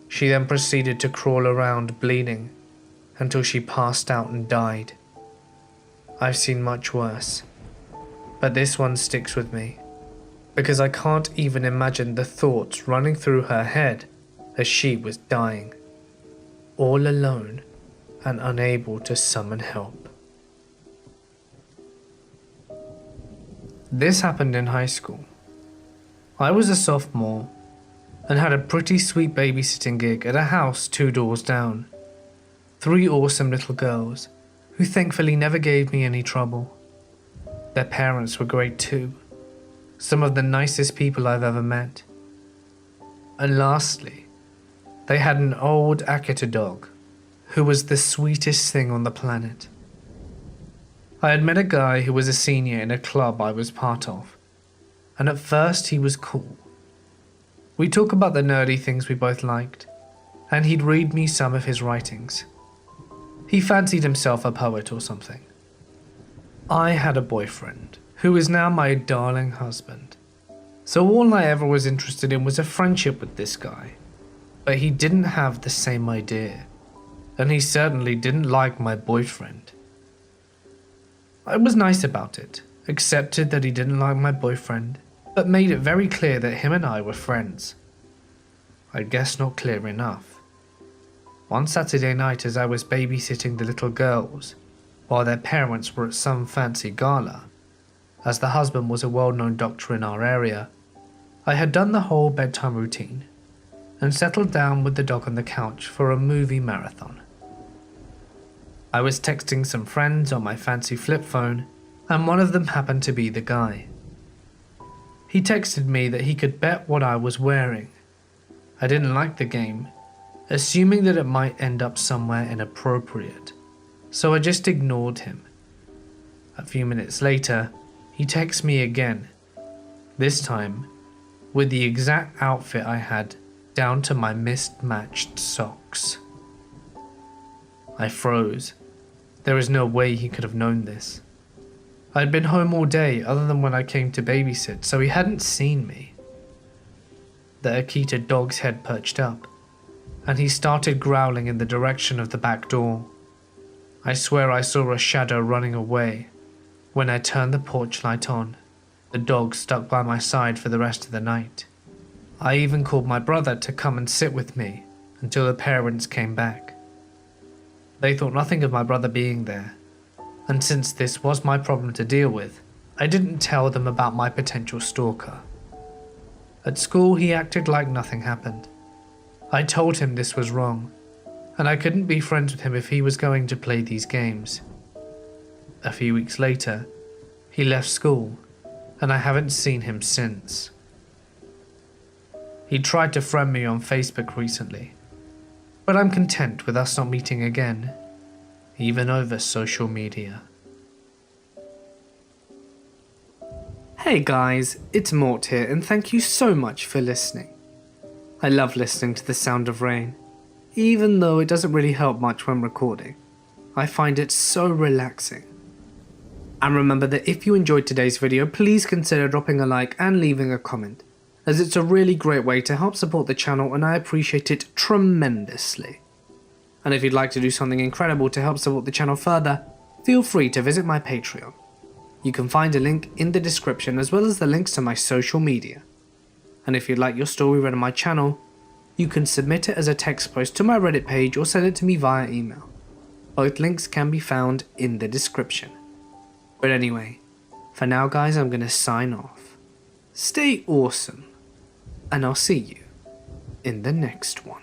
She then proceeded to crawl around bleeding until she passed out and died. I've seen much worse, but this one sticks with me, because I can't even imagine the thoughts running through her head as she was dying, all alone and unable to summon help. This happened in high school. I was a sophomore and had a pretty sweet babysitting gig at a house 2 doors down. 3 awesome little girls who thankfully never gave me any trouble. Their parents were great too, some of the nicest people I've ever met. And lastly, they had an old Akita dog who was the sweetest thing on the planet. I had met a guy who was a senior in a club I was part of, and at first he was cool. We'd talk about the nerdy things we both liked, and he'd read me some of his writings. He fancied himself a poet or something. I had a boyfriend, who is now my darling husband. So all I ever was interested in was a friendship with this guy. But he didn't have the same idea. And he certainly didn't like my boyfriend. I was nice about it, accepted that he didn't like my boyfriend, but made it very clear that him and I were friends. I guess not clear enough. One Saturday night, as I was babysitting the little girls, while their parents were at some fancy gala, as the husband was a well-known doctor in our area, I had done the whole bedtime routine and settled down with the dog on the couch for a movie marathon. I was texting some friends on my fancy flip phone, and one of them happened to be the guy. He texted me that he could bet what I was wearing. I didn't like the game, assuming that it might end up somewhere inappropriate, so I just ignored him. A few minutes later, he texts me again, this time with the exact outfit I had down to my mismatched socks. I froze. There is no way he could have known this. I had been home all day other than when I came to babysit, so he hadn't seen me. The Akita dog's head perched up, and he started growling in the direction of the back door. I swear I saw a shadow running away. When I turned the porch light on, the dog stuck by my side for the rest of the night. I even called my brother to come and sit with me until the parents came back. They thought nothing of my brother being there, and since this was my problem to deal with, I didn't tell them about my potential stalker. At school, he acted like nothing happened. I told him this was wrong, and I couldn't be friends with him if he was going to play these games. A few weeks later, he left school, and I haven't seen him since. He tried to friend me on Facebook recently, but I'm content with us not meeting again, even over social media. Hey guys, it's Mort here, and thank you so much for listening. I love listening to the sound of rain, even though it doesn't really help much when recording. I find it so relaxing. And remember that if you enjoyed today's video, please consider dropping a like and leaving a comment, as it's a really great way to help support the channel and I appreciate it tremendously. And if you'd like to do something incredible to help support the channel further, feel free to visit my Patreon. You can find a link in the description as well as the links to my social media. And if you'd like your story read on my channel, you can submit it as a text post to my Reddit page or send it to me via email. Both links can be found in the description. But anyway, for now guys, I'm gonna sign off. Stay awesome, and I'll see you in the next one.